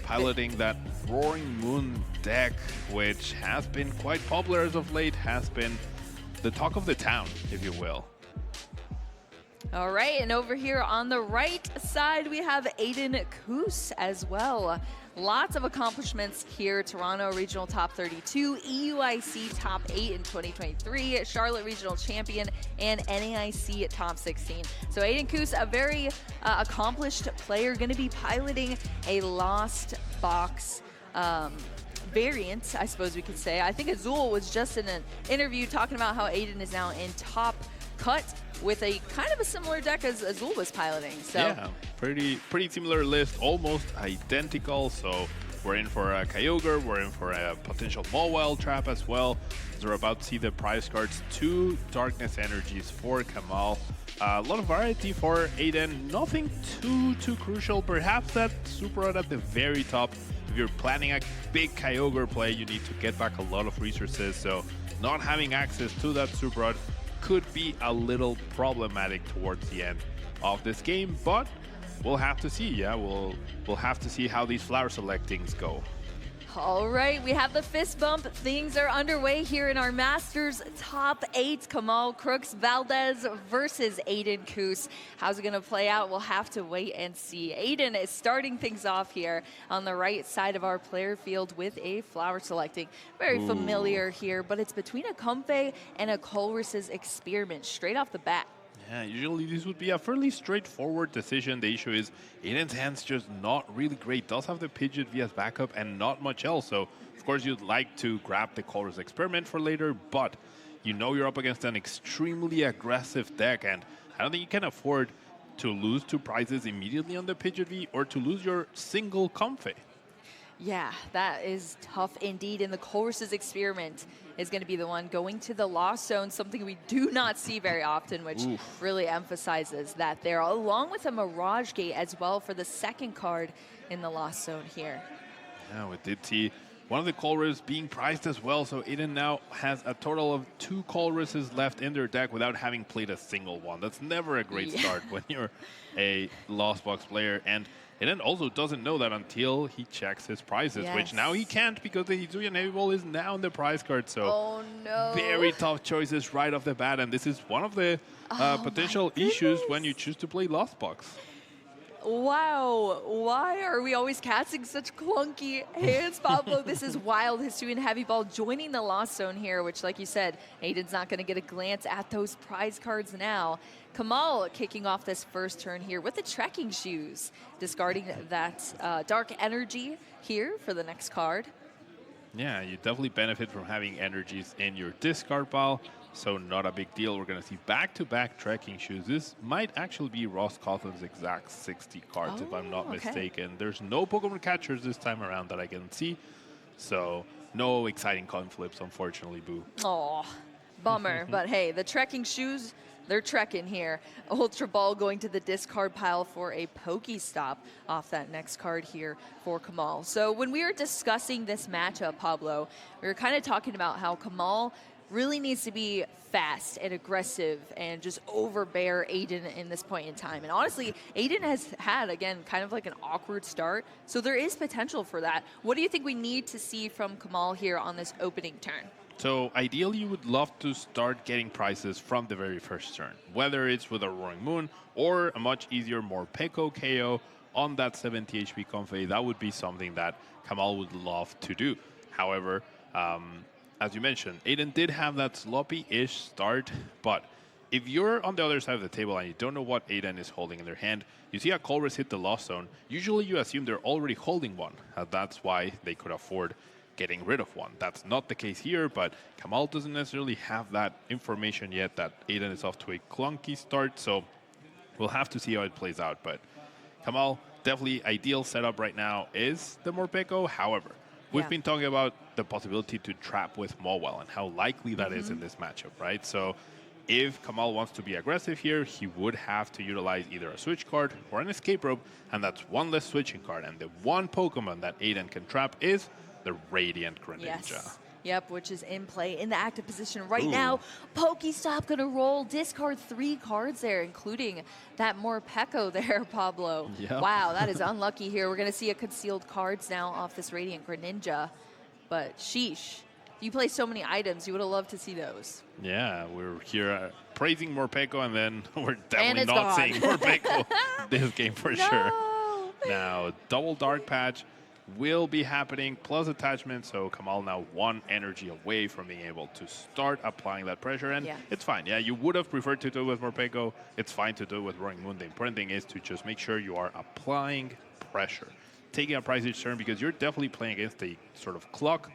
piloting that Roaring Moon deck, which has been quite popular as of late, has been the talk of the town, if you will. All right, and over here on the right side, we have Aidan Khus as well. Lots of accomplishments here. Toronto Regional Top 32, EUIC Top 8 in 2023, Charlotte Regional Champion, and NAIC Top 16. So Aidan Khus, a very accomplished player, going to be piloting a Lost Box variant, I suppose we could say. I think Azul was just in an interview talking about how Aidan is now in top cut with a kind of a similar deck as Azul was piloting. So yeah, pretty similar list, almost identical. So we're in for a Kyogre, we're in for a potential Mawile trap as well. So we're about to see the prize cards, 2 Darkness Energies for Kamal. A lot of variety for Aidan, nothing too crucial. Perhaps that Super Rod at the very top. If you're planning a big Kyogre play, you need to get back a lot of resources. So not having access to that Super Rod could be a little problematic towards the end of this game, but we'll have to see. Yeah, we'll have to see how these flower selectings go. All right, we have the fist bump. Things are underway here in our Masters Top 8. Kamal Crooks-Valdez versus Aidan Khus. How's it going to play out? We'll have to wait and see. Aidan is starting things off here on the right side of our player field with a flower selecting. Very familiar here, but it's between a Comfey and a Colress's Experiment straight off the bat. Yeah, usually this would be a fairly straightforward decision. The issue is Aidan's hand's just not really great. Does have the Pidgeot V as backup and not much else. So, of course, you'd like to grab the Colress Experiment for later, but you know you're up against an extremely aggressive deck, and I don't think you can afford to lose 2 prizes immediately on the Pidgeot V or to lose your single Comfey. Yeah, that is tough indeed. And the Colress's Experiment is going to be the one going to the Lost Zone, something we do not see very often, which really emphasizes that there, along with a Mirage Gate as well for the second card in the Lost Zone here. Yeah, we did see one of the Colress being prized as well, so Aidan now has a total of 2 Colresses left in their deck without having played a single one. That's never a great start when you're a Lost Box player, and Aidan also doesn't know that until he checks his prizes, which now he can't because the Hisuian Heavy Ball is now in the prize card. So very tough choices right off the bat, and this is one of the potential issues when you choose to play Lost Box. Wow, why are we always casting such clunky hands, Pablo? This is wild. Hisuian Heavy Ball joining the Lost Zone here, which, like you said, Aidan's not going to get a glance at those prize cards now. Kamal kicking off this first turn here with the Trekking Shoes, discarding that Dark Energy here for the next card. Yeah, you definitely benefit from having energies in your discard pile, so not a big deal. We're going to see back-to-back Trekking Shoes. This might actually be Ross Cawthon's exact 60 cards, if I'm not mistaken. There's no Pokemon catchers this time around that I can see, so no exciting coin flips, unfortunately, Boo. Aw, bummer. But hey, the Trekking Shoes, they're trekking here. Ultra Ball going to the discard pile for a Pokestop off that next card here for Kamal. So when we were discussing this matchup, Pablo, we were kind of talking about how Kamal really needs to be fast and aggressive and just overbear Aidan in this point in time. And honestly, Aidan has had, again, kind of like an awkward start. So there is potential for that. What do you think we need to see from Kamal here on this opening turn? So ideally, you would love to start getting prizes from the very first turn, whether it's with a Roaring Moon or a much easier, more Peko KO on that 70 HP Comfey. That would be something that Kamal would love to do. However, as you mentioned, Aidan did have that sloppy-ish start, but if you're on the other side of the table and you don't know what Aidan is holding in their hand, you see a Colress hit the Lost Zone, usually you assume they're already holding one. That's why they could afford getting rid of one. That's not the case here, but Kamal doesn't necessarily have that information yet that Aidan is off to a clunky start, so we'll have to see how it plays out. But Kamal, definitely ideal setup right now is the Morpeko. However, we've been talking about the possibility to trap with Mawile and how likely that is in this matchup, right? So if Kamal wants to be aggressive here, he would have to utilize either a switch card or an escape rope, and that's one less switching card. And the one Pokemon that Aidan can trap is the Radiant Greninja. Yep, which is in play in the active position right Ooh. now. Pokestop going to roll, discard 3 cards there, including that Morpeko there, Pablo. Yep. Wow, that is unlucky here. We're going to see a concealed cards now off this Radiant Greninja. But sheesh, you play so many items, you would have loved to see those. Yeah, we're here praising Morpeko, and then we're definitely it's not gone. seeing Morpeko this game for sure. No. Now, double Dark Patch will be happening, plus attachment, so Kamal now 1 energy away from being able to start applying that pressure, and it's fine. Yeah, you would have preferred to do it with Morpeko. It's fine to do it with Roaring Moon. The important thing is to just make sure you are applying pressure, taking a price each turn, because you're definitely playing against a sort of clock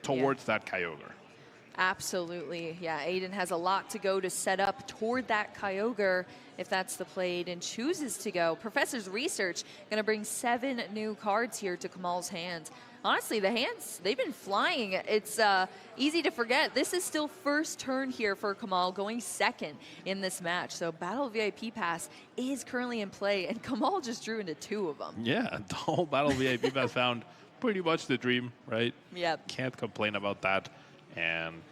towards that Kyogre. Absolutely. Yeah, Aidan has a lot to go to set up toward that Kyogre if that's the play Aidan chooses to go. Professor's Research going to bring 7 new cards here to Kamal's hands. Honestly, the hands, they've been flying. It's easy to forget. This is still first turn here for Kamal, going second in this match. So Battle VIP Pass is currently in play, and Kamal just drew into 2 of them. Yeah, the whole Battle VIP Pass found pretty much the dream, right? Yep. Can't complain about that. And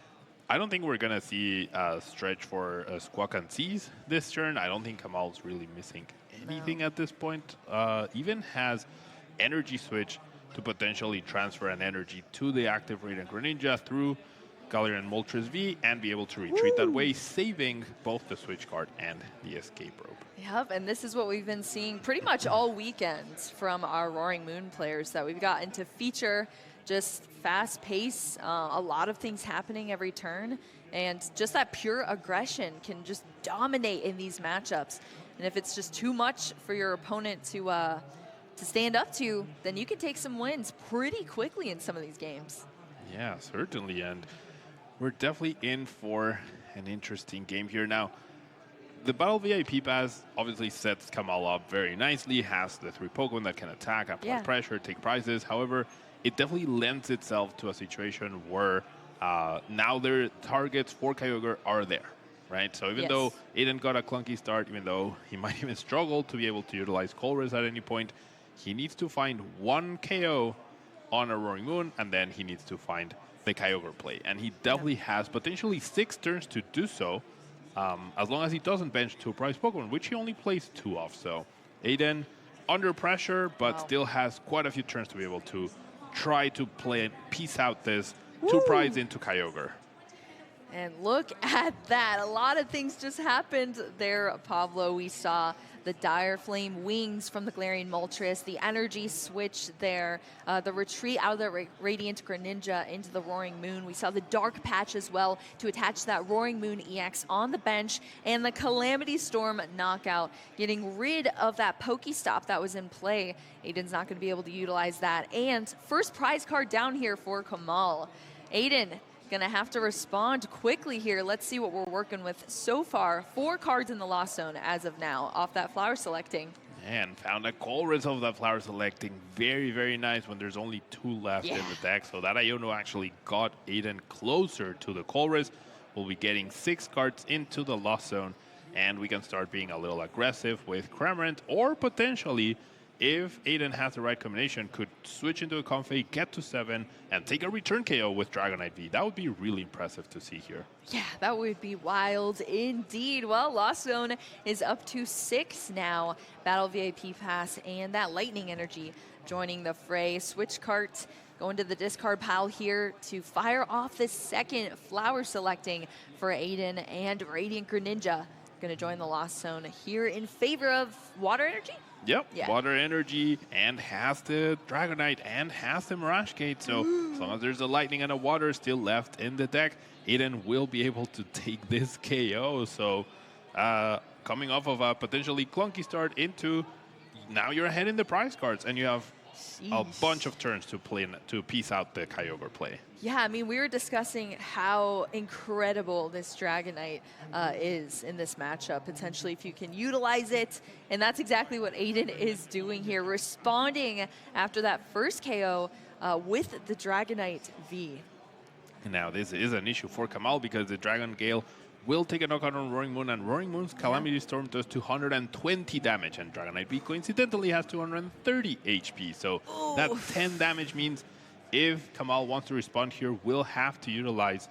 I don't think we're going to see a stretch for Squawk and Seas this turn. I don't think Kamal's really missing anything at this point. Even has Energy Switch to potentially transfer an energy to the active Radiant Greninja through Galarian Moltres V and be able to retreat that way, saving both the Switch card and the Escape Rope. Yep, and this is what we've been seeing pretty much all weekend from our Roaring Moon players, that we've gotten to feature just fast pace, a lot of things happening every turn, and just that pure aggression can just dominate in these matchups. And if it's just too much for your opponent to stand up to, then you can take some wins pretty quickly in some of these games. Yeah, certainly, and we're definitely in for an interesting game here. Now, the Battle VIP Pass obviously sets Kamal up very nicely, has the 3 Pokemon that can attack, apply pressure, take prizes. However, it definitely lends itself to a situation where now their targets for Kyogre are there, right? So even though Aidan got a clunky start, even though he might even struggle to be able to utilize Colress at any point, he needs to find 1 KO on a Roaring Moon, and then he needs to find the Kyogre play. And he definitely has potentially 6 turns to do so, as long as he doesn't bench 2 prize Pokemon, which he only plays 2 of. So Aidan under pressure, but still has quite a few turns to be able to try to play and piece out this 2 prize into Kyogre. And look at that. A lot of things just happened there, Pablo. We saw the Dire Flame wings from the Galarian Moltres, the energy switch there, the retreat out of the Radiant Greninja into the Roaring Moon. We saw the Dark Patch as well to attach that Roaring Moon EX on the bench, and the Calamity Storm knockout, getting rid of that Pokestop that was in play. Aidan's not going to be able to utilize that. And first prize card down here for Kamal. Aidan going to have to respond quickly here. Let's see what we're working with so far. 4 cards in the Lost Zone as of now off that Flower Selecting. And found a Colress of that Flower Selecting. Very, very nice when there's only 2 left in the deck. So that Iono actually got Aidan closer to the Colress. We'll be getting 6 cards into the Lost Zone, and we can start being a little aggressive with Cramorant, or potentially, if Aidan has the right combination, could switch into a Comfey, get to 7, and take a return KO with Dragonite V. That would be really impressive to see here. Yeah, that would be wild indeed. Well, Lost Zone is up to 6 now. Battle VIP Pass and that Lightning Energy joining the fray. Switch cart going to the discard pile here to fire off this second Flower Selecting for Aidan, and Radiant Greninja going to join the Lost Zone here in favor of Water Energy. Yep, Water Energy, and has the Dragonite, and has the Mirage Gate. So as long as there's a Lightning and a Water still left in the deck, Aidan will be able to take this KO. So coming off of a potentially clunky start into, now you're ahead in the prize cards, and you have a bunch of turns to play to piece out the Kyogre play. Yeah, I mean, we were discussing how incredible this Dragonite is in this matchup, potentially, if you can utilize it. And that's exactly what Aidan is doing here, responding after that first KO with the Dragonite V. Now, this is an issue for Kamal because the Dragon Gale will take a knockout on Roaring Moon, and Roaring Moon's Calamity Storm does 220 damage, and Dragonite V coincidentally has 230 HP. So that 10 damage means if Kamal wants to respond here, will have to utilize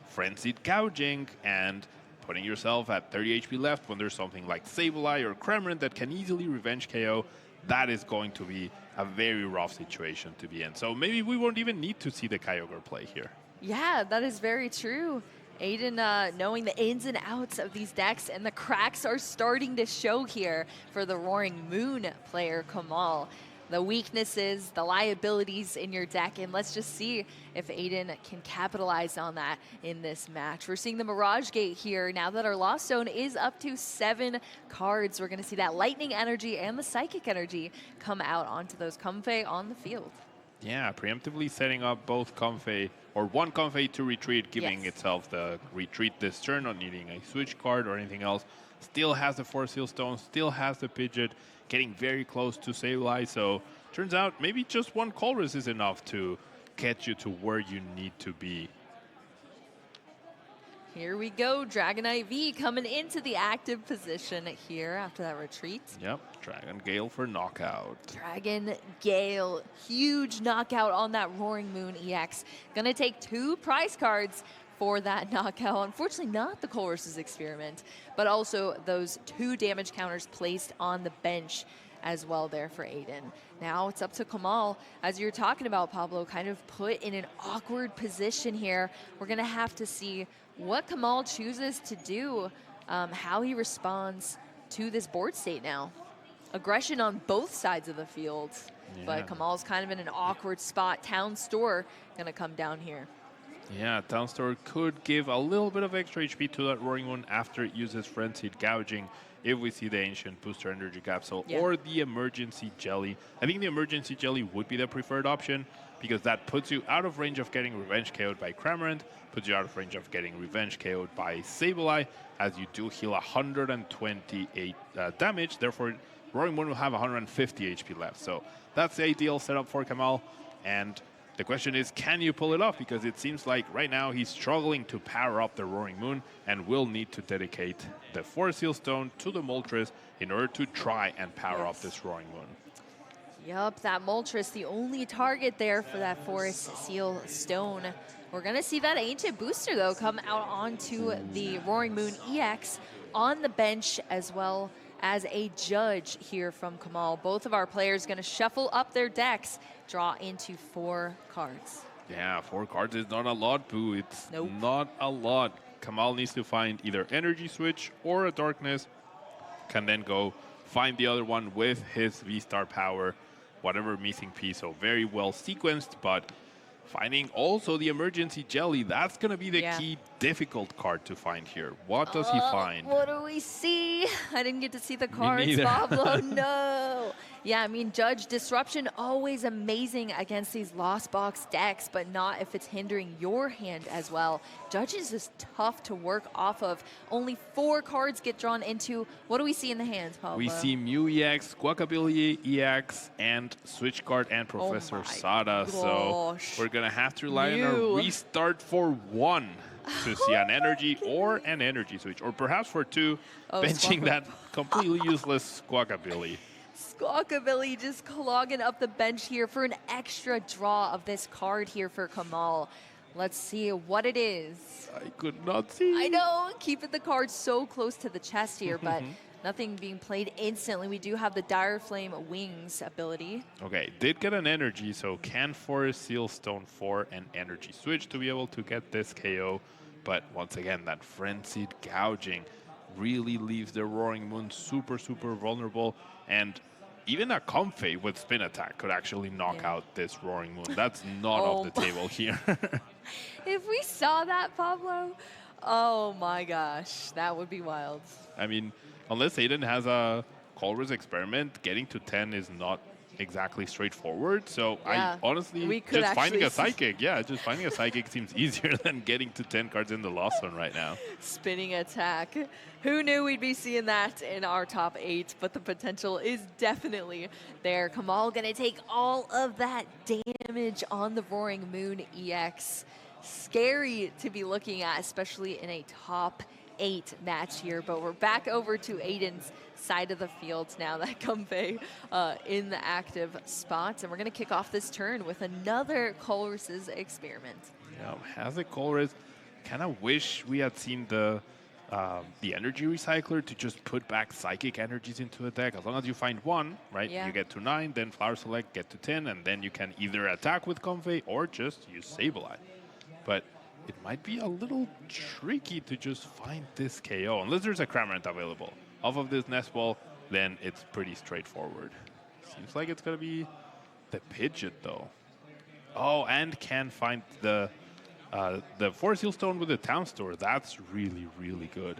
Frenzied Gouging and putting yourself at 30 HP left when there's something like Sableye or Kremlin that can easily revenge KO. That is going to be a very rough situation to be in. So maybe we won't even need to see the Kyogre play here. Yeah, that is very true. Aidan knowing the ins and outs of these decks, and the cracks are starting to show here for the Roaring Moon player, Kamal. The weaknesses, the liabilities in your deck, and let's just see if Aidan can capitalize on that in this match. We're seeing the Mirage Gate here now that our Lost Zone is up to 7 cards. We're going to see that Lightning Energy and the Psychic Energy come out onto those Comfey on the field. Yeah, preemptively setting up both Comfey, or one Comfey to retreat, giving itself the retreat this turn, not needing a switch card or anything else. Still has the Force Seal Stone, still has the Pidgeot, getting very close to Sableye. So turns out maybe just one Colress is enough to get you to where you need to be. Here we go, Dragonite V coming into the active position here after that retreat. Yep, Dragon Gale for knockout. Dragon Gale, huge knockout on that Roaring Moon EX. Gonna take 2 prize cards for that knockout. Unfortunately, not the Colress's Experiment, but also those 2 damage counters placed on the bench as well there for Aidan. Now it's up to Kamal, as you're talking about, Pablo, kind of put in an awkward position here. We're gonna have to see what Kamal chooses to do, how he responds to this board state now. Aggression on both sides of the field, but Kamal's kind of in an awkward spot. Town Store gonna come down here. Yeah, Town Store could give a little bit of extra HP to that Roaring Moon after it uses Frenzied Gouging if we see the Ancient Booster Energy Capsule or the Emergency Jelly. I think the Emergency Jelly would be the preferred option because that puts you out of range of getting Revenge KO'd by Cramorant, puts you out of range of getting Revenge KO'd by Sableye, as you do heal 128 damage. Therefore, Roaring Moon will have 150 HP left. So that's the ideal setup for Kamal. And the question is, can you pull it off? Because it seems like right now he's struggling to power up the Roaring Moon and will need to dedicate the Force Seal Stone to the Moltres in order to try and power up this Roaring Moon. Yup, that Moltres, the only target there for that Force Seal Stone. We're going to see that Ancient Booster, though, come out onto the Roaring Moon EX on the bench, as well as a judge here from Kamal. Both of our players going to shuffle up their decks, draw into 4 cards. Yeah, 4 cards is not a lot, Boo. It's not a lot. Kamal needs to find either Energy Switch or a Darkness, can then go find the other one with his V-Star power, whatever missing piece. So very well sequenced, but finding also the Emergency Jelly, that's going to be the key difficult card to find here. What does he find? What do we see? I didn't get to see the cards, Pablo. No. Yeah, I mean, Judge Disruption, always amazing against these Lost Box decks, but not if it's hindering your hand as well. Judge is just tough to work off of. Only 4 cards get drawn into. What do we see in the hands, Pablo? We see Mew EX, Squawkabilly EX, and Switch Card and Professor Sada. So we're going to have to rely on a restart for 1 to see an Energy or an Energy Switch, or perhaps for 2, benching that completely useless Squawkabilly. Squawkabilly just clogging up the bench here for an extra draw of this card here for Kamal. Let's see what it is. I could not see. I know, keeping the card so close to the chest here, but nothing being played instantly. We do have the Dire Flame Wings ability. Okay, did get an Energy, so can Force Seal Stone for an Energy Switch to be able to get this KO. But once again, that Frenzied Gouging really leaves the Roaring Moon super, super vulnerable. And even a Comfey with Spin Attack could actually knock out this Roaring Moon. That's not off the table here. If we saw that, Pablo, oh my gosh, that would be wild. I mean, unless Aidan has a Colress Experiment, getting to 10 is not exactly straightforward. So I honestly, just finding a Psychic, just finding a Psychic seems easier than getting to 10 cards in the Lost Zone right now. Spinning Attack. Who knew we'd be seeing that in our top 8, but the potential is definitely there. Kamal gonna take all of that damage on the Roaring Moon EX. Scary to be looking at, especially in a top 8 match here, but we're back over to Aidan's side of the field now that Comfey in the active spots. And we're going to kick off this turn with another Colress's experiment. Yeah, has a Colress. Kind of wish we had seen the energy recycler to just put back psychic energies into a deck. As long as you find one, right, Yeah. you get to 9, then Flower Select, get to 10, and then you can either attack with Comfey or just use Sableye. But it might be a little tricky to just find this KO, unless there's a Cramorant available. Off of this Nest Ball, then it's pretty straightforward. Seems like it's going to be the Pidgeot, though. Oh, and can find the Forest Seal Stone with the Town Store. That's really, really good.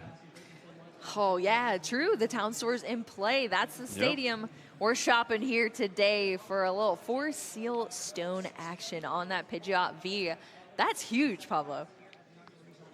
Oh, yeah, true. The Town Store's in play. That's the stadium. Yep. We're shopping here today for a little Forest Seal Stone action on that Pidgeot V. That's huge, Pablo.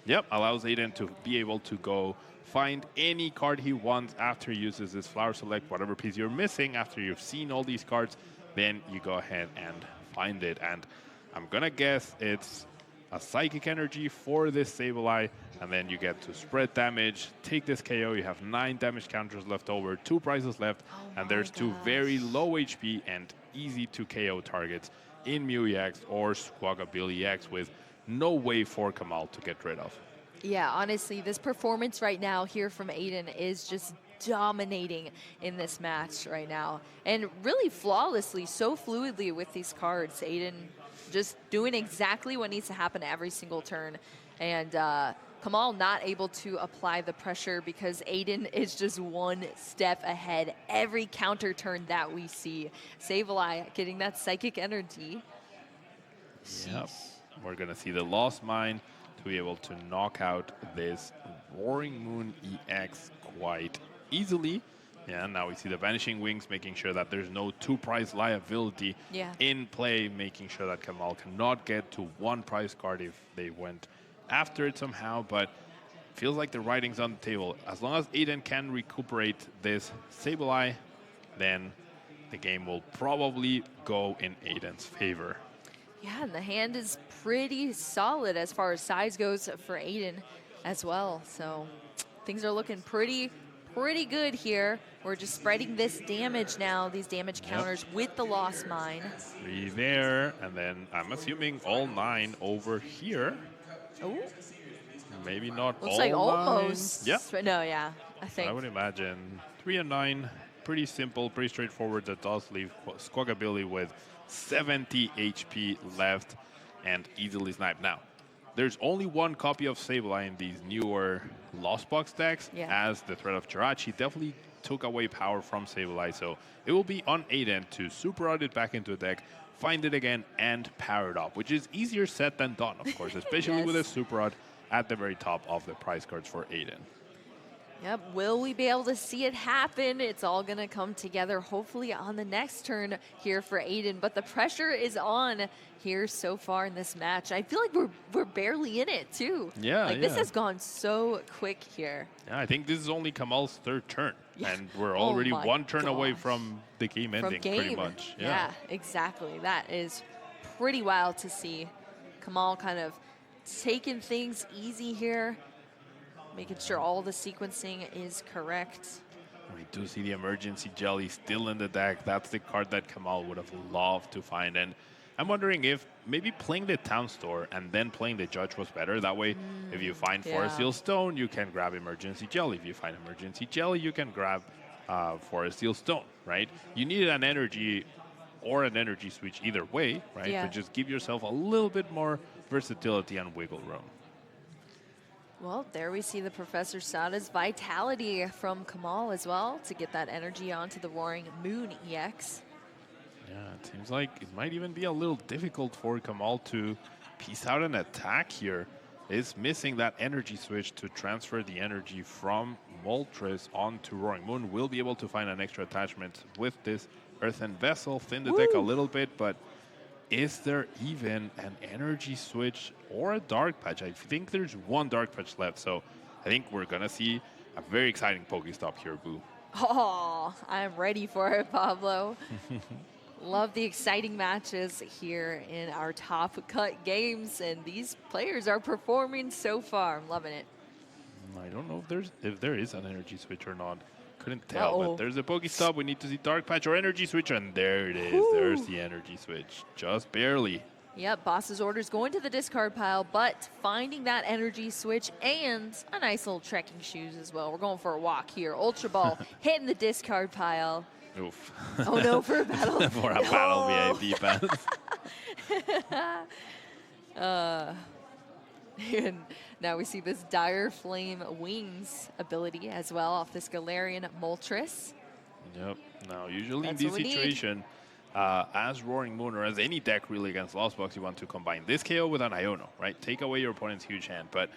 Yep, allows Aidan to be able to go find any card he wants after he uses his Flower Select, whatever piece you're missing. After you've seen all these cards, then you go ahead and find it. And I'm going to guess it's a Psychic Energy for this Sableye, and then you get to spread damage, take this KO. You have 9 damage counters left over, 2 prizes left, and there's 2 very low HP and easy to KO targets in Mew EX or Squawkabilly EX with no way for Kamal to get rid of. Yeah, honestly, this performance right now here from Aidan is just dominating in this match right now. And really flawlessly, so fluidly with these cards. Aidan just doing exactly what needs to happen every single turn. And Kamal not able to apply the pressure because Aidan is just one step ahead every counter turn that we see. Sableye getting that Psychic Energy. Yep. We're going to see the Lost Mine to be able to knock out this Roaring Moon EX quite easily. Yeah, now we see the Vanishing Wings, making sure that there's no 2-prize liability in play, making sure that Kamal cannot get to 1 prize card if they went after it somehow, but feels like the writing's on the table. As long as Aidan can recuperate this Sableye, then the game will probably go in Aidan's favor. Yeah, and the hand is pretty solid as far as size goes for Aidan as well. So things are looking pretty good here. We're just spreading this damage now, these damage counters with the Lost Mine. 3 there, and then I'm assuming all 9 over here. Oh. Maybe not Looks all like 9. almost. Yeah. No, yeah, I think. I would imagine 3 and 9, pretty simple, pretty straightforward. That does leave Squawkabilly with 70 HP left and easily sniped. Now, there's only 1 copy of Sableye in these newer Lost Box decks, as the threat of Jirachi definitely took away power from Sableye. So it will be on Aidan to super out it back into a deck, find it again, and power it up, which is easier said than done, of course, especially with a super rod at the very top of the prize cards for Aidan. Yep, will we be able to see it happen? It's all going to come together hopefully on the next turn here for Aidan, but the pressure is on here so far in this match. I feel like we're barely in it too. Yeah, this has gone so quick here. Yeah, I think this is only Kamal's 3rd turn, and we're already 1 turn away from the game ending, pretty much. Yeah, exactly. That is pretty wild to see. Kamal kind of taking things easy here, making sure all the sequencing is correct. We do see the Emergency Jelly still in the deck. That's the card that Kamal would have loved to find. And I'm wondering if maybe playing the Town Store and then playing the Judge was better. That way, if you find Forest Seal Stone, you can grab Emergency Jelly. If you find Emergency Jelly, you can grab Forest Seal Stone, right? You needed an energy or an energy switch either way, right? But just give yourself a little bit more versatility and wiggle room. Well, there we see the Professor Sada's Vitality from Kamal as well to get that energy onto the Roaring Moon EX. Yeah, it seems like it might even be a little difficult for Kamal to piece out an attack here. Is missing that energy switch to transfer the energy from Moltres onto Roaring Moon. Will be able to find an extra attachment with this Earthen Vessel, thin the deck a little bit, but is there even an energy switch or a Dark Patch? I think there's 1 Dark Patch left, so I think we're going to see a very exciting Pokestop here, Boo. Oh, I'm ready for it, Pablo. Love the exciting matches here in our top cut games, and these players are performing so far. I'm loving it. I don't know if there is an energy switch or not. Couldn't tell, but there's a Pokestop. We need to see Dark Patch or Energy Switch, and there it is. Ooh. There's the Energy Switch, just barely. Yep, boss's orders going to the discard pile, but finding that energy switch and a nice little trekking shoes as well. We're going for a walk here. Ultra Ball hitting the discard pile. Oof. Oh no, for a battle. For a battle VIP pass. And now we see this Dire Flame Wings ability as well off this Galarian Moltres. Yep. Now, usually That's in this what we need. situation, as Roaring Moon or as any deck really against Lost Box, you want to combine this KO with an Iono, right? Take away your opponent's huge hand. But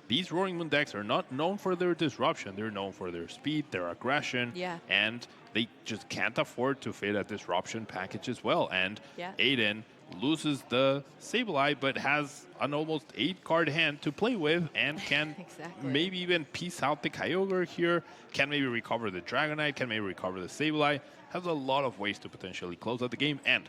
these Roaring Moon decks are not known for their disruption. They're known for their speed, their aggression, and they just can't afford to fit a disruption package as well. And Aidan loses the Sableye, but has an almost 8-card hand to play with and can maybe even piece out the Kyogre here, can maybe recover the Dragonite, can maybe recover the Sableye, has a lot of ways to potentially close out the game, and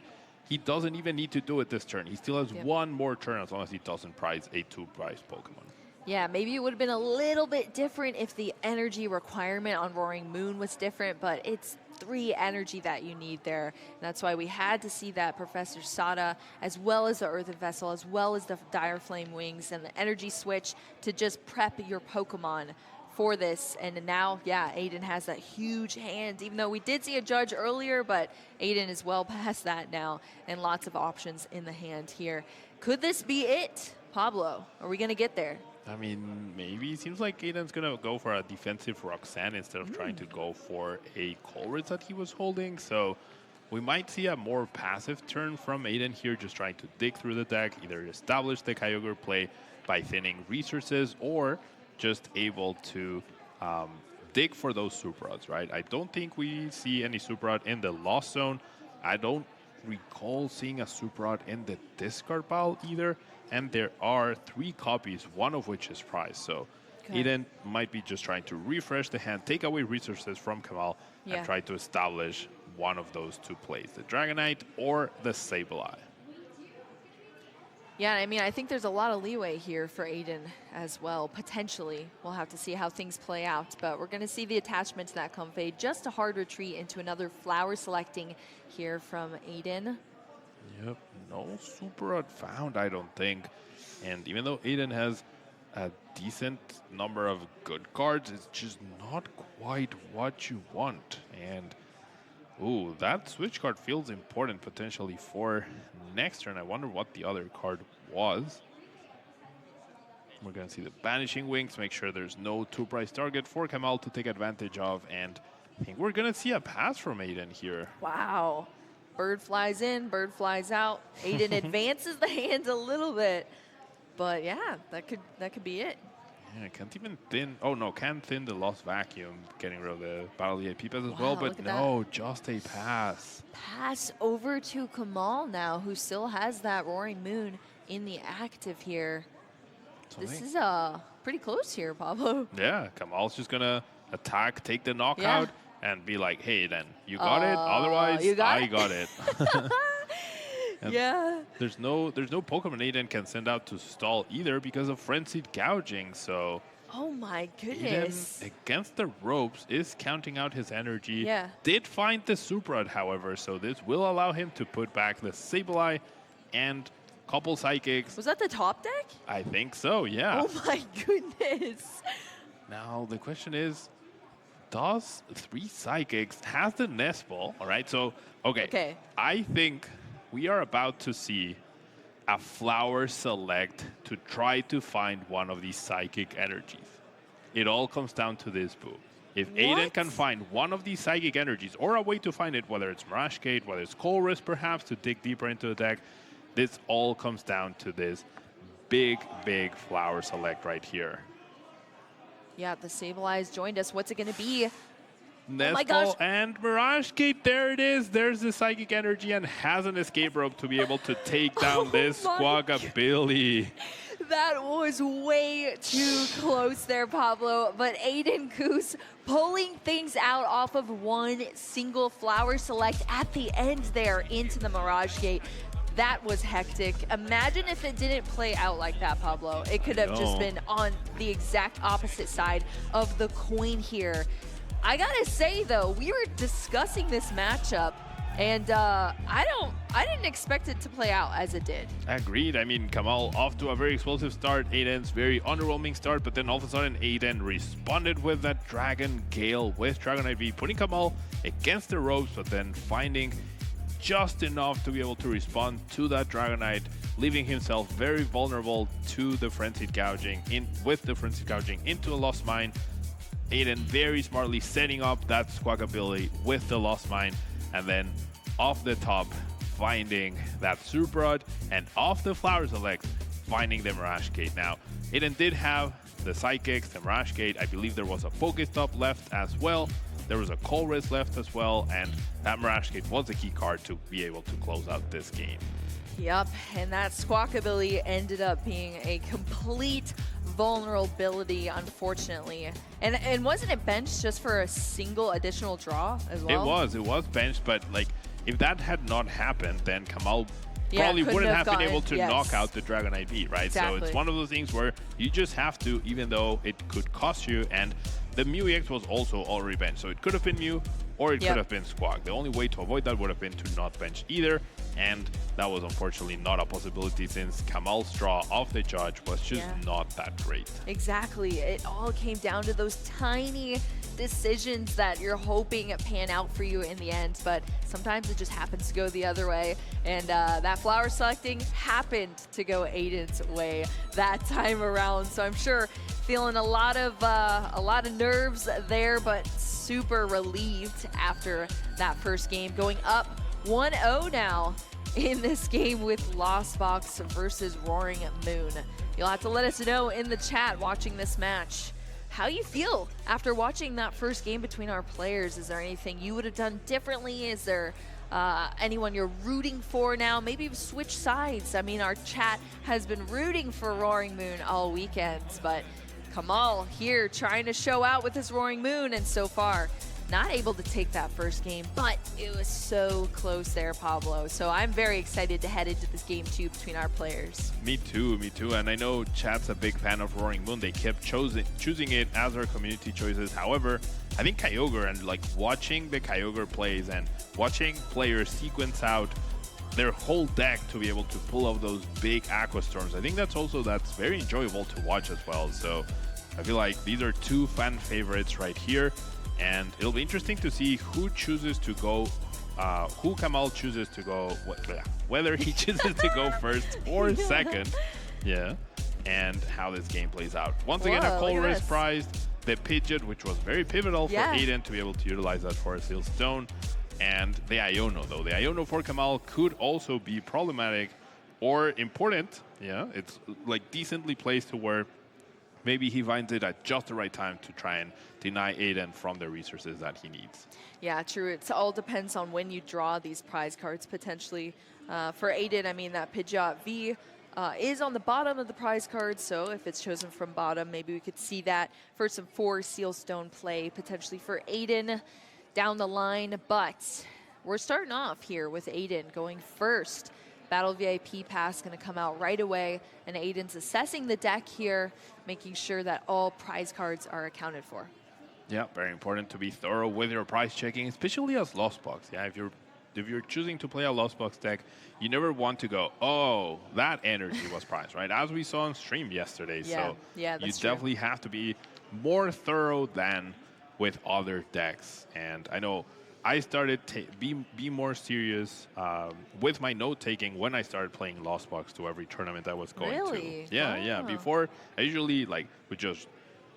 he doesn't even need to do it this turn. He still has one more turn as long as he doesn't prize a 2-prize Pokemon. Yeah, maybe it would have been a little bit different if the energy requirement on Roaring Moon was different, but it's 3 energy that you need there. And that's why we had to see that Professor Sada, as well as the Earthen Vessel, as well as the Dire Flame Wings and the energy switch to just prep your Pokemon for this. And now, Aidan has that huge hand, even though we did see a Judge earlier, but Aidan is well past that now and lots of options in the hand here. Could this be it, Pablo? Are we going to get there? I mean, maybe. It seems like Aidan's going to go for a defensive Roxanne instead of trying to go for a Colruyt that he was holding. So we might see a more passive turn from Aidan here, just trying to dig through the deck, either establish the Kyogre play by thinning resources or just able to dig for those Super Rods, right? I don't think we see any Super Rod in the Lost Zone. I don't recall seeing a Super Rod in the discard pile either. And there are 3 copies, one of which is prized. So Aidan might be just trying to refresh the hand, take away resources from Kamal, and try to establish one of those 2 plays, the Dragonite or the Sableye. Yeah, I mean, I think there's a lot of leeway here for Aidan as well, potentially. We'll have to see how things play out, but we're going to see the attachment to that Comfade. Just a hard retreat into another flower selecting here from Aidan. Yep, no Super Rod found, I don't think. And even though Aidan has a decent number of good cards, it's just not quite what you want. And, ooh, that switch card feels important potentially for next turn. I wonder what the other card was. We're going to see the Banishing Wings, make sure there's no 2-price target for Kamal to take advantage of. And I think we're going to see a pass from Aidan here. Wow. Bird flies in, bird flies out. Aidan advances the hand a little bit. But yeah, that could be it. Yeah, can't even thin. Oh no, can thin the Lost Vacuum, getting rid of the Battle VIP pass as well. But no, just a pass. Pass over to Kamal now, who still has that Roaring Moon in the active here. This is pretty close here, Pablo. Yeah, Kamal's just gonna attack, take the knockout, and be like, "Hey, then you got it. Otherwise, I got it." There's no Pokemon Aidan can send out to stall either because of Frenzied Gouging. So, oh my goodness! Aidan, against the ropes, is counting out his energy. Yeah. Did find the Super Rod, however, so this will allow him to put back the Sableye and couple Psychics. Was that the top deck? I think so. Yeah. Oh my goodness! Now the question is, does 3 Psychics has the Nest Ball? All right. So okay. I think we are about to see a Flower Select to try to find one of these Psychic energies. It all comes down to this, Boo. If Aidan can find one of these Psychic energies, or a way to find it, whether it's Mirage Gate, whether it's Colruyt perhaps, to dig deeper into the deck, this all comes down to this big Flower Select right here. Yeah, the Sableye has joined us. What's it going to be? Nest Ball and Mirage Gate, there it is. There's the Psychic Energy and has an escape rope to be able to take down this Squawkabilly. That was way too close there, Pablo. But Aidan Khus pulling things out off of one single Flower Select at the end there into the Mirage Gate. That was hectic. Imagine if it didn't play out like that, Pablo. It could have just been on the exact opposite side of the coin here. I gotta say though, we were discussing this matchup, and I didn't expect it to play out as it did. Agreed. I mean, Kamal off to a very explosive start. Aidan's very underwhelming start, but then all of a sudden Aidan responded with that Dragon Gale with Dragonite V, putting Kamal against the ropes, but then finding just enough to be able to respond to that Dragonite, leaving himself very vulnerable to the Frenzied Gouging, with the Frenzied Gouging into a Lost Mine. Aidan very smartly setting up that Squawk ability with the Lost Mine, and then off the top, finding that Surprod, and off the Flower Select, finding the Mirage Gate. Now, Aidan did have the Psychics, the Mirage Gate. I believe there was a Pokestop left as well. There was a Colress left as well, and that Mirage Gate was a key card to be able to close out this game. Yep, and that Squawk ability ended up being a complete vulnerability, unfortunately. And wasn't it benched just for a single additional draw as well? It was benched, but like if that had not happened, then Kamal probably wouldn't have been able to knock out the Dragonite V, right? Exactly. So it's one of those things where you just have to, even though it could cost you, and the Mew EX was also already benched, so it could have been Mew or it could have been Squawk. The only way to avoid that would have been to not bench either, and that was unfortunately not a possibility since Kamal's draw off the judge was just not that great. Exactly. It all came down to those tiny decisions that you're hoping pan out for you in the end, but sometimes it just happens to go the other way, and that flower selecting happened to go Aidan's way that time around. So I'm sure feeling a lot of nerves there, but super relieved after that first game, going up 1-0 now in this game with Lost Box versus Roaring Moon. You'll have to let us know in the chat watching this match how you feel after watching that first game between our players. Is there anything you would have done differently? Is there anyone you're rooting for now? Maybe you've switched sides. I mean, our chat has been rooting for Roaring Moon all weekends, but Kamal here trying to show out with his Roaring Moon, and so far not able to take that first game, but it was so close there, Pablo. So I'm very excited to head into this game two between our players. Me too. And I know chat's a big fan of Roaring Moon. They kept choosing it as their community choices. However, I think Kyogre, and like watching the Kyogre plays and watching players sequence out their whole deck to be able to pull out those big Aqua Storms, I think that's very enjoyable to watch as well. So I feel like these are two fan favorites right here, and it'll be interesting to see who chooses to go, who Kamal chooses to go, whether he chooses to go first or second, and how this game plays out. Once again, a Colress prized, the Pidgeot, which was very pivotal for Aidan to be able to utilize that for a Seal Stone, and the Iono, though. The Iono for Kamal could also be problematic or important. Yeah, it's like decently placed to where maybe he finds it at just the right time to try and deny Aidan from the resources that he needs. Yeah, true. It all depends on when you draw these prize cards, potentially. For Aidan, I mean, that Pidgeot V is on the bottom of the prize card, so if it's chosen from bottom, maybe we could see that for some 4 Seal Stone play, potentially for Aidan down the line. But we're starting off here with Aidan going first. Battle VIP pass going to come out right away, and Aidan's assessing the deck here, making sure that all prize cards are accounted for. Yeah, very important to be thorough with your prize checking, especially as Lost Box. Yeah, if you're choosing to play a Lost Box deck, you never want to go, oh, that energy was prized, right? As we saw on stream yesterday. So you definitely have to be more thorough than with other decks. And I know I started be more serious with my note taking when I started playing Lost Box to every tournament I was going to. Yeah. Before, I usually would just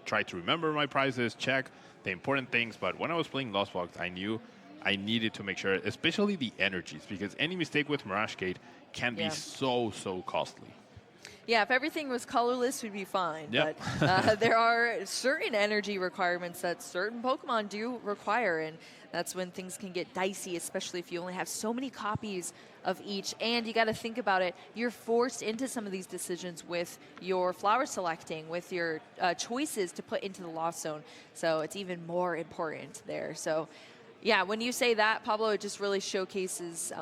try to remember my prizes, check the important things. But when I was playing Lost Box, I knew I needed to make sure, especially the energies, because any mistake with Mirage Gate can be so costly. Yeah, if everything was colorless, we'd be fine. Yep. But there are certain energy requirements that certain Pokemon do require, and that's when things can get dicey, especially if you only have so many copies of each. And you got to think about it. You're forced into some of these decisions with your flower selecting, with your choices to put into the Lost Zone. So it's even more important there. So yeah, when you say that, Pablo, it just really showcases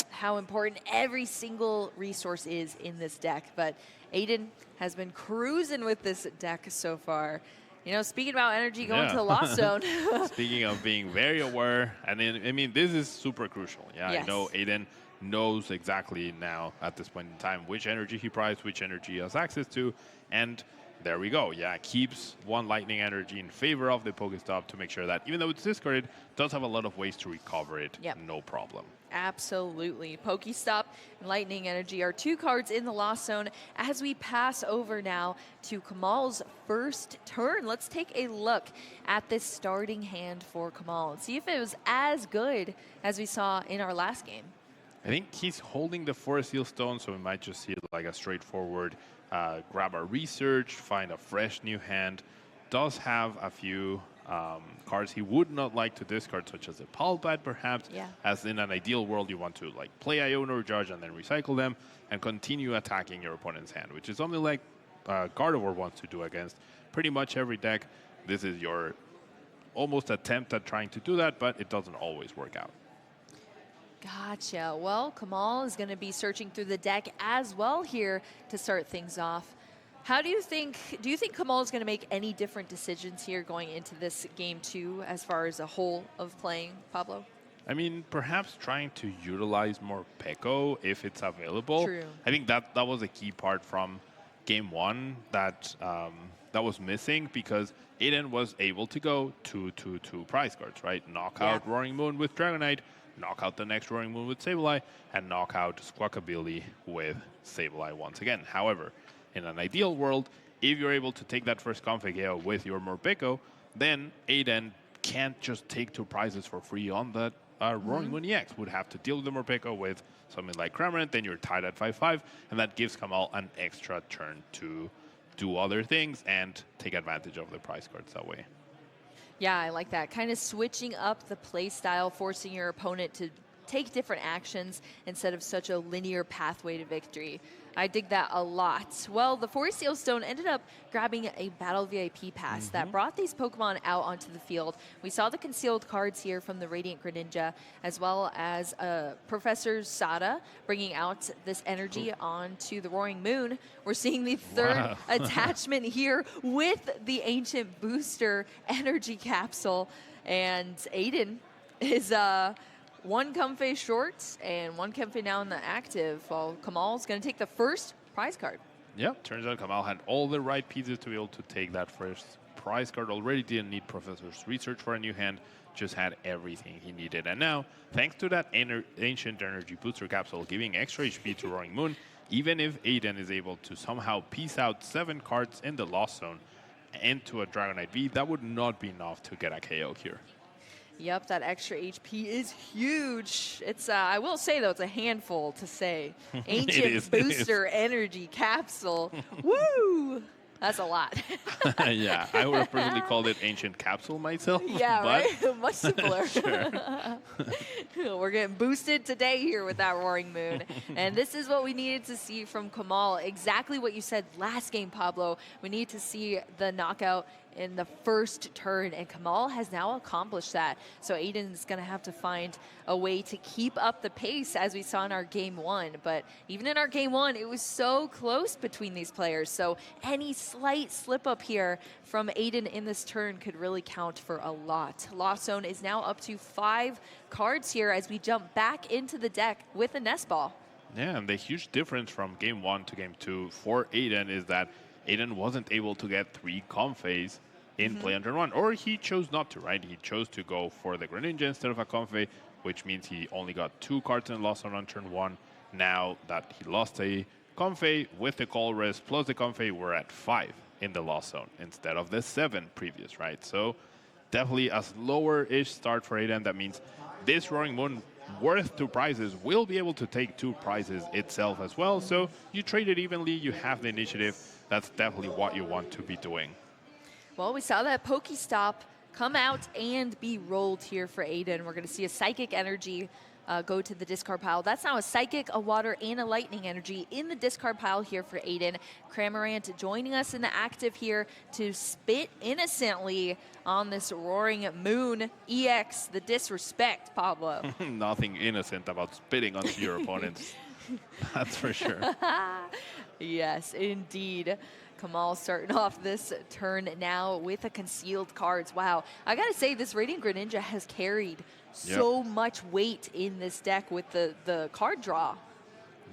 how important every single resource is in this deck. But Aidan has been cruising with this deck so far. You know, speaking about energy going to the Lost Zone. Speaking of being very aware, and then, I mean, this is super crucial. Yeah, Yes. I know Aidan knows exactly now at this point in time which energy he priced, which energy he has access to, and there we go. Yeah, keeps one lightning energy in favor of the Pokestop to make sure that even though it's discarded, does have a lot of ways to recover it. Yep. No problem. Absolutely. Pokestop and Lightning Energy are 2 cards in the Lost Zone. As we pass over now to Kamal's first turn, let's take a look at this starting hand for Kamal and see if it was as good as we saw in our last game. I think he's holding the Forest Seal Stone, so we might just see like a straightforward grab a research, find a fresh new hand. Does have a few cards he would not like to discard, such as a Palpad, perhaps. Yeah. As in an ideal world, you want to like play Iona or Judge and then recycle them and continue attacking your opponent's hand, which is something like Gardevoir wants to do against pretty much every deck. This is your almost attempt at trying to do that, but it doesn't always work out. Gotcha. Well, Kamal is going to be searching through the deck as well here to start things off. How do you think Kamal is going to make any different decisions here going into this game 2 as far as a whole of playing, Pablo? I mean, perhaps trying to utilize more Peko if it's available. True. I think that was a key part from game 1 that was missing, because Aidan was able to go 2/2/2 prize cards, right? Knock out Roaring Moon with Dragonite, knock out the next Roaring Moon with Sableye, and knock out Squawkabilly with Sableye once again. However, in an ideal world, if you're able to take that first config AO with your Morpeko, then Aidan can't just take 2 prizes for free on that Roaring Moon EX. Would have to deal with the Morpeko with something like Cramorant, then you're tied at 5/5, and that gives Kamal an extra turn to do other things and take advantage of the prize cards that way. Yeah, I like that. Kind of switching up the play style, forcing your opponent to take different actions instead of such a linear pathway to victory. I dig that a lot. Well, the Forest Seal Stone ended up grabbing a Battle VIP pass that brought these Pokemon out onto the field. We saw the concealed cards here from the Radiant Greninja, as well as Professor Sada bringing out this energy onto the Roaring Moon. We're seeing the third attachment here with the Ancient Booster Energy Capsule. And Aidan is... 1 Comfey short and 1 Comfey now in the active, while Kamal's going to take the first prize card. Yep, turns out Kamal had all the right pieces to be able to take that first prize card. Already didn't need Professor's Research for a new hand, just had everything he needed. And now, thanks to that Ancient Energy Booster Capsule giving extra HP to Roaring Moon, even if Aidan is able to somehow piece out 7 cards in the Lost Zone into a Dragonite V, that would not be enough to get a KO here. Yep, that extra HP is huge. It's, I will say, though, it's a handful to say. Ancient Booster Energy Capsule. Woo! That's a lot. Yeah, I would have personally called it Ancient Capsule myself. Yeah, but right? Much simpler. Sure. We're getting boosted today here with that Roaring Moon. And this is what we needed to see from Kamal. Exactly what you said last game, Pablo. We need to see the knockout in the first turn, and Kamal has now accomplished that. So Aidan's going to have to find a way to keep up the pace as we saw in our game 1. But even in our game 1, it was so close between these players. So any slight slip up here from Aidan in this turn could really count for a lot. Lost Zone is now up to 5 cards here as we jump back into the deck with a Nest Ball. Yeah, and the huge difference from game 1 to game 2 for Aidan is that Aidan wasn't able to get 3 Comfeys in play on turn 1, or he chose not to, right? He chose to go for the Greninja instead of a Comfey, which means he only got 2 cards in Lost Zone on turn 1. Now that he lost a Comfey with the Colress plus the Comfey, we're at 5 in the Lost Zone instead of the 7 previous, right? So definitely a slower-ish start for Aidan. That means this Roaring Moon worth 2 prizes will be able to take 2 prizes itself as well. So you trade it evenly, you have the initiative. That's definitely what you want to be doing. Well, we saw that Pokestop come out and be rolled here for Aidan. We're going to see a Psychic Energy go to the discard pile. That's now a Psychic, a Water, and a Lightning Energy in the discard pile here for Aidan. Cramorant joining us in the active here to spit innocently on this Roaring Moon EX. The disrespect, Pablo. Nothing innocent about spitting onto your opponents. That's for sure. Yes, indeed. Kamal starting off this turn now with a concealed cards. Wow. I got to say, this Radiant Greninja has carried so much weight in this deck with the card draw.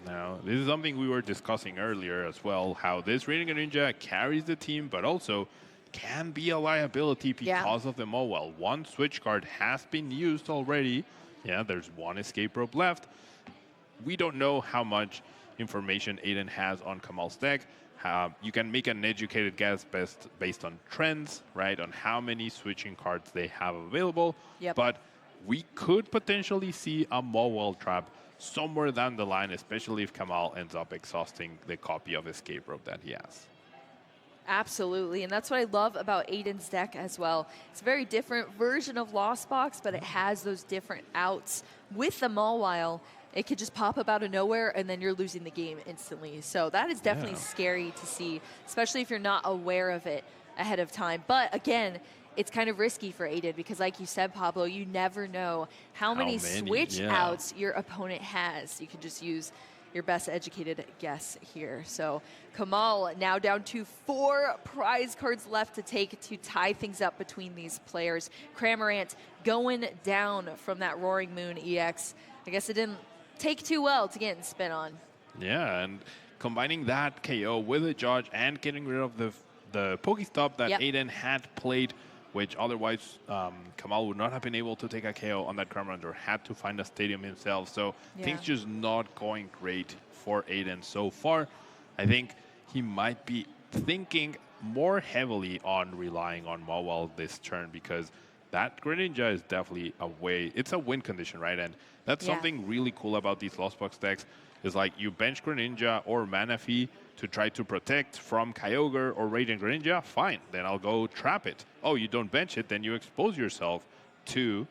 Now, this is something we were discussing earlier as well, how this Radiant Greninja carries the team, but also can be a liability because of the Mowell. One switch card has been used already. Yeah, there's one escape rope left. We don't know how much information Aidan has on Kamal's deck. You can make an educated guess based on trends, right, on how many switching cards they have available. But we could potentially see a Mowell trap somewhere down the line, especially if Kamal ends up exhausting the copy of escape rope that he has. Absolutely, and that's what I love about Aidan's deck as well. It's a very different version of Lost Box, but it has those different outs. With the Mawile, it could just pop up out of nowhere, and then you're losing the game instantly. So that is definitely scary to see, especially if you're not aware of it ahead of time. But again, it's kind of risky for Aidan because, like you said, Pablo, you never know how many switch outs your opponent has. You can just use your best educated guess here. So Kamal now down to 4 prize cards left to take to tie things up between these players. Cramorant going down from that Roaring Moon EX. I guess it didn't take too well to get in spin on. Yeah, and combining that KO with a Judge and getting rid of the Pokestop that Aidan had played, which otherwise Kamal would not have been able to take a KO on that Cramorant or had to find a stadium himself. So things just not going great for Aidan so far. I think he might be thinking more heavily on relying on Mawile this turn because that Greninja is definitely a way. It's a win condition, right? And that's something really cool about these Lost Box decks is like you bench Greninja or Manaphy to try to protect from Kyogre or Radiant Greninja, fine. Then I'll go trap it. Oh, you don't bench it, then you expose yourself to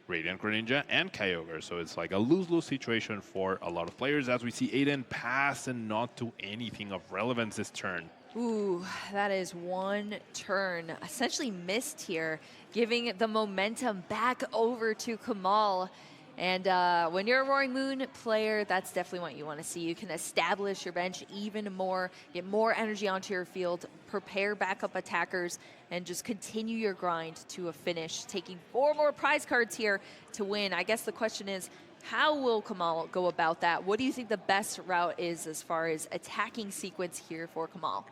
Radiant Greninja and Kyogre. So it's like a lose-lose situation for a lot of players as we see Aidan pass and not do anything of relevance this turn. Ooh, that is one turn essentially missed here, giving the momentum back over to Kamal. And when you're a Roaring Moon player, that's definitely what you want to see. You can establish your bench even more, get more energy onto your field, prepare backup attackers, and just continue your grind to a finish, taking 4 more prize cards here to win. I guess the question is, how will Kamal go about that? What do you think the best route is as far as attacking sequence here for Kamal?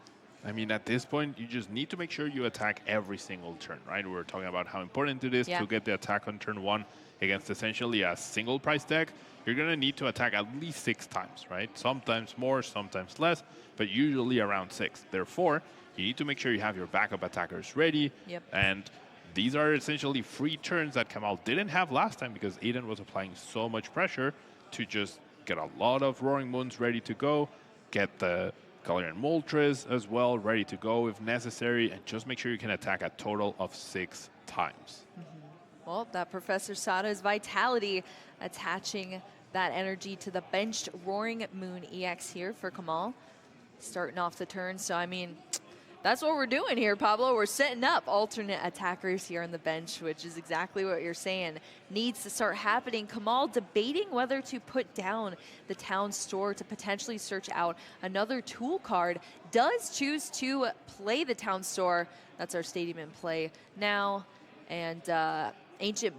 I mean, at this point, you just need to make sure you attack every single turn, right? We were talking about how important it is to get the attack on turn 1 against essentially a single price deck. You're going to need to attack at least 6 times, right? Sometimes more, sometimes less, but usually around 6. Therefore, you need to make sure you have your backup attackers ready. And these are essentially free turns that Kamal didn't have last time because Aidan was applying so much pressure to just get a lot of Roaring Moons ready to go, get the Galarian Moltres as well ready to go if necessary, and just make sure you can attack a total of 6 times. Well, that Professor Sada's Vitality attaching that energy to the benched Roaring Moon EX here for Kamal. Starting off the turn. So, I mean, that's what we're doing here, Pablo. We're setting up alternate attackers here on the bench, which is exactly what you're saying needs to start happening. Kamal debating whether to put down the town store to potentially search out another tool card. Does choose to play the town store. That's our stadium in play now. And Ancient,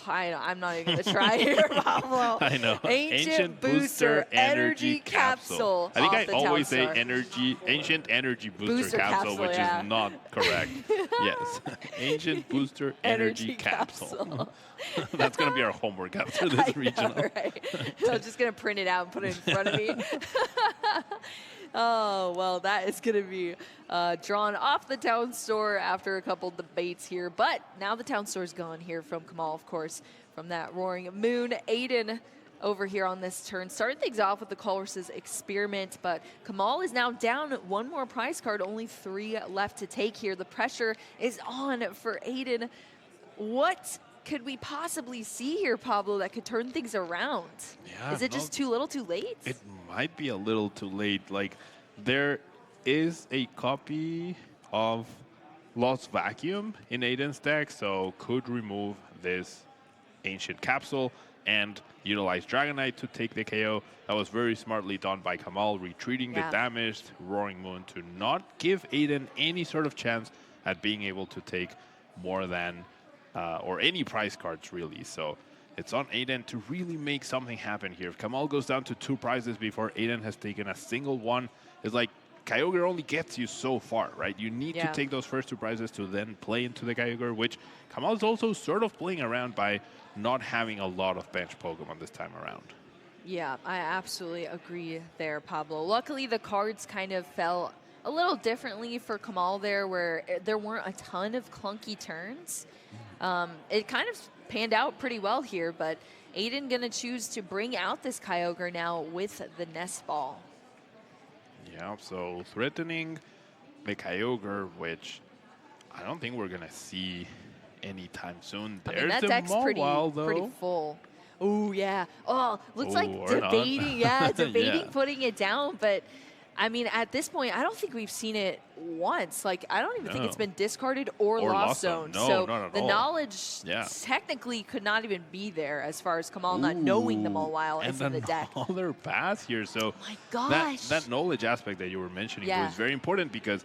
I'm not even going to try here, Pablo. I know. Ancient Booster Energy Capsule. I think I always say Ancient Energy Booster Capsule, which is not correct. Yes. Ancient Booster Energy Capsule. That's going to be our homework after this regional. Right? I'm just going to print it out and put it in front of me. Oh, well, that is going to be drawn off the town store after a couple debates here. But now the town store is gone here from Kamal, of course, from that Roaring Moon. Aidan over here on this turn. Started things off with the Colress's Experiment, but Kamal is now down 1 more prize card, only 3 left to take here. The pressure is on for Aidan. What could we possibly see here, Pablo, that could turn things around? Is it just too little too late? It might be a little too late. Like, there is a copy of Lost Vacuum in Aidan's deck, so could remove this Ancient Capsule and utilize Dragonite to take the KO. That was very smartly done by Kamal, retreating the damaged Roaring Moon to not give Aidan any sort of chance at being able to take more than, or any prize cards really. So it's on Aidan to really make something happen here. If Kamal goes down to 2 prizes before Aidan has taken a single one, it's like Kyogre only gets you so far, right? You need to take those first 2 prizes to then play into the Kyogre, which Kamal is also sort of playing around by not having a lot of bench Pokemon this time around. Yeah, I absolutely agree there, Pablo. Luckily, the cards kind of fell a little differently for Kamal there, where there weren't a ton of clunky turns. It kind of panned out pretty well here, but Aidan gonna choose to bring out this Kyogre now with the Nest Ball. Yeah, so threatening the Kyogre, which I don't think we're gonna see anytime soon. I mean, that deck's pretty full. Oh, yeah. Oh, looks like debating, debating putting it down, but I mean, at this point, I don't think we've seen it once. Like, I don't even think it's been discarded or lost zone. No, so not at the all. knowledge technically could not even be there as far as Kamal not knowing them all while it's in the deck. And another pass here. So oh my gosh. That knowledge aspect that you were mentioning was very important, because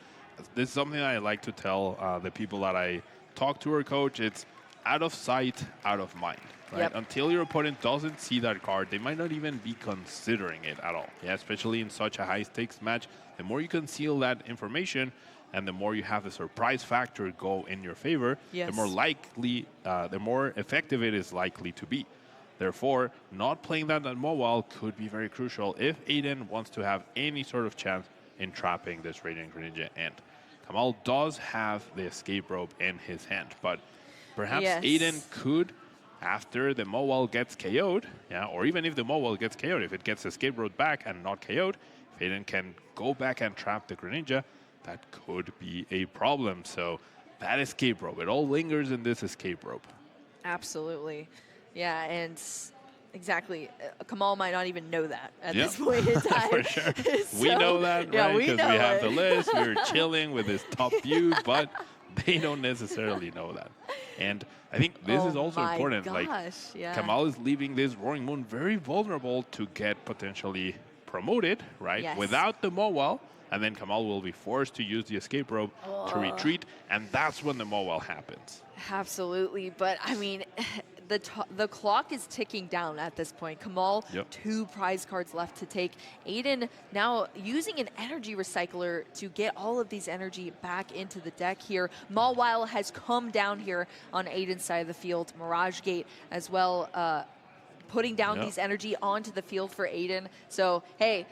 this is something I like to tell the people that I talk to or coach. It's out of sight, out of mind. Right? Until your opponent doesn't see that card, they might not even be considering it at all. Yeah, especially in such a high-stakes match. The more you conceal that information, and the more you have the surprise factor go in your favor, the more likely, the more effective it is likely to be. Therefore, not playing that at Mobile could be very crucial if Aidan wants to have any sort of chance in trapping this Radiant Greninja. And Kamal does have the escape rope in his hand, but perhaps Aidan could, after the Mobile gets KO'd, or even if the Mobile gets KO'd, if it gets escape rope back and not KO'd, if Aidan can go back and trap the Greninja, that could be a problem. So that escape rope, it all lingers in this escape rope. Absolutely. Yeah, and exactly. Kamal might not even know that at this point in time. For sure. So, we know that, right? Because we have the list. We're chilling with this top view, but they don't necessarily know that. And I think this is also important. Kamal is leaving this Roaring Moon very vulnerable to get potentially promoted, right? Without the Mobile, and then Kamal will be forced to use the escape rope to retreat, and that's when the Mobile happens. Absolutely, but I mean, the clock is ticking down at this point. Kamal, 2 prize cards left to take. Aidan now using an energy recycler to get all of these energy back into the deck here. Mawile has come down here on Aidan's side of the field. Mirage Gate as well, putting down these energy onto the field for Aidan. So, hey,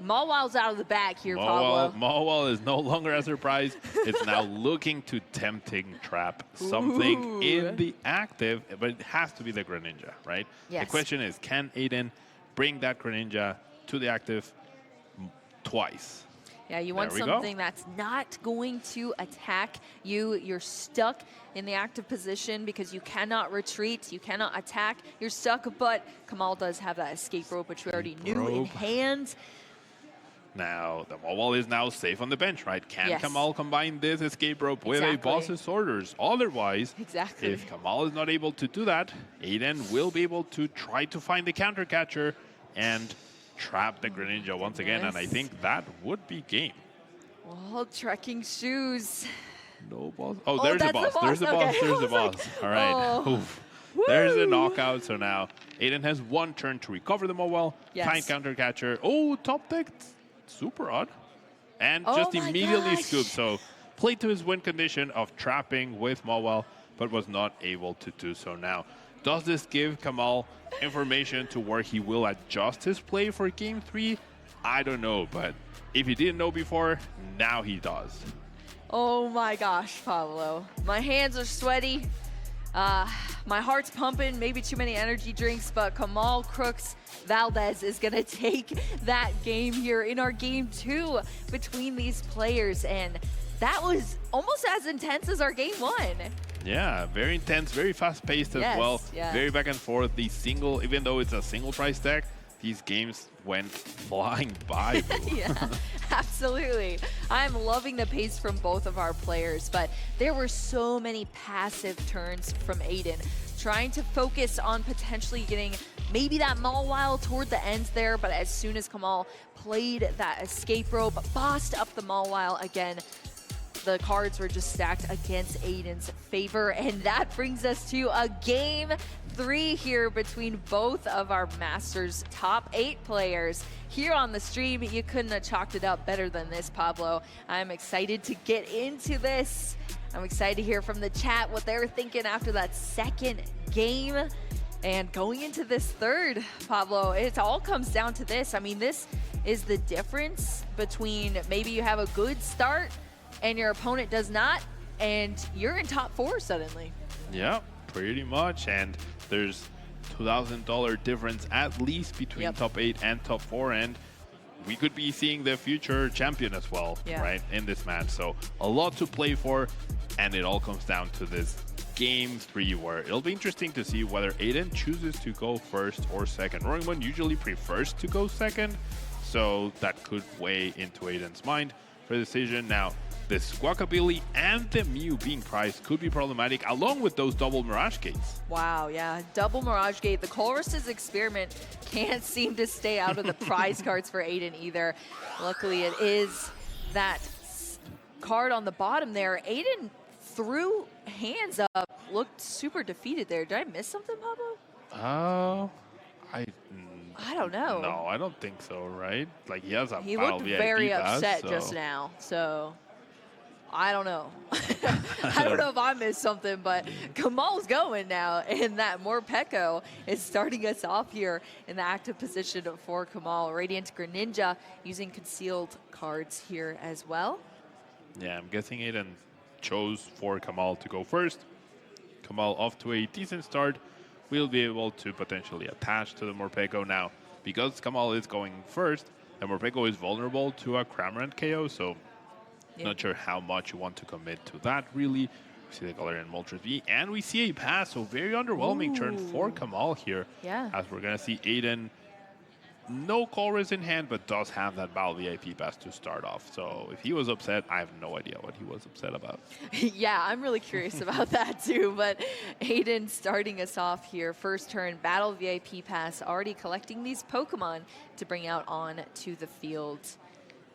Mawile's out of the bag here, Pablo. Mawile is no longer a surprise. It's now looking to tempting trap something in the active, but it has to be the Greninja, right? The question is, can Aidan bring that Greninja to the active twice? Yeah, you want something that's not going to attack you. You're stuck in the active position because you cannot retreat, you cannot attack. You're stuck, but Kamal does have that escape rope, which we already knew in hand. Now, the Mobile is now safe on the bench, right? Can Kamal combine this escape rope with a boss's orders? Otherwise, if Kamal is not able to do that, Aidan will be able to try to find the counter catcher and trap the Greninja once again, and I think that would be game. Well, trekking shoes. No boss. Oh, there's a boss. There's a boss. There's a boss. All right. There's a knockout. So now Aidan has 1 turn to recover the Mobile, find counter catcher. Oh, top deck. Super odd. And just immediately scooped. So played to his win condition of trapping with Mobile, but was not able to do so now. Does this give Kamal information to where he will adjust his play for Game 3? I don't know, but if he didn't know before, now he does. Oh my gosh, Pablo. My hands are sweaty. My heart's pumping, maybe too many energy drinks, but Kamal Crooks-Valdez is going to take that game here in our Game 2 between these players. And that was almost as intense as our Game 1. Yeah, very intense, very fast-paced as well. Very back and forth. The single, even though it's a single price deck, these games went flying by. Yeah, absolutely. I'm loving the pace from both of our players, but there were so many passive turns from Aidan. trying to focus on potentially getting maybe that Mawile toward the ends there, but as soon as Kamal played that escape rope, bossed up the Mawile again, the cards were just stacked against Aidan's favor, and that brings us to a game 3 here between both of our Masters top 8 players. Here on the stream, you couldn't have chalked it up better than this, Pablo. I'm excited to get into this. I'm excited to hear from the chat what they were thinking after that second game. And going into this third, Pablo, it all comes down to this. I mean, this is the difference between maybe you have a good start and your opponent does not, and you're in top 4 suddenly. Yeah, pretty much. And there's $2,000 difference at least between top 8 and top 4, and we could be seeing the future champion as well, right, in this match. So a lot to play for, and it all comes down to this game 3, where it'll be interesting to see whether Aidan chooses to go first or second. Roaring Moon usually prefers to go second, so that could weigh into Aidan's mind for the decision. Now, the Squawkabilly and the Mew being priced could be problematic, along with those double Mirage Gates. Wow, yeah, double Mirage Gate. The Colress's experiment can't seem to stay out of the prize cards for Aidan either. Luckily, it is that card on the bottom there. Aidan threw hands up, looked super defeated there. Did I miss something, Pablo? I don't know. No, I don't think so, right? Like, he has a He battle looked VIP very pass, upset so. just now, so I don't know. I don't know if I missed something, but Kamal's going now, and that Morpeko is starting us off here in the active position for Kamal. Radiant Greninja using concealed cards here as well. Yeah, I'm guessing Aidan chose for Kamal to go first. Kamal off to a decent start. We'll be able to potentially attach to the Morpeko now. Because Kamal is going first, the Morpeko is vulnerable to a Cramorant KO, so not sure how much you want to commit to that, really. We see the Galarian Moltres V, and we see a pass, so very underwhelming turn for Kamal here. As we're going to see Aidan, no Colress in hand, but does have that battle VIP pass to start off. So if he was upset, I have no idea what he was upset about. Yeah, I'm really curious about that too, but Aidan starting us off here. First turn, battle VIP pass, already collecting these Pokemon to bring out on to the field.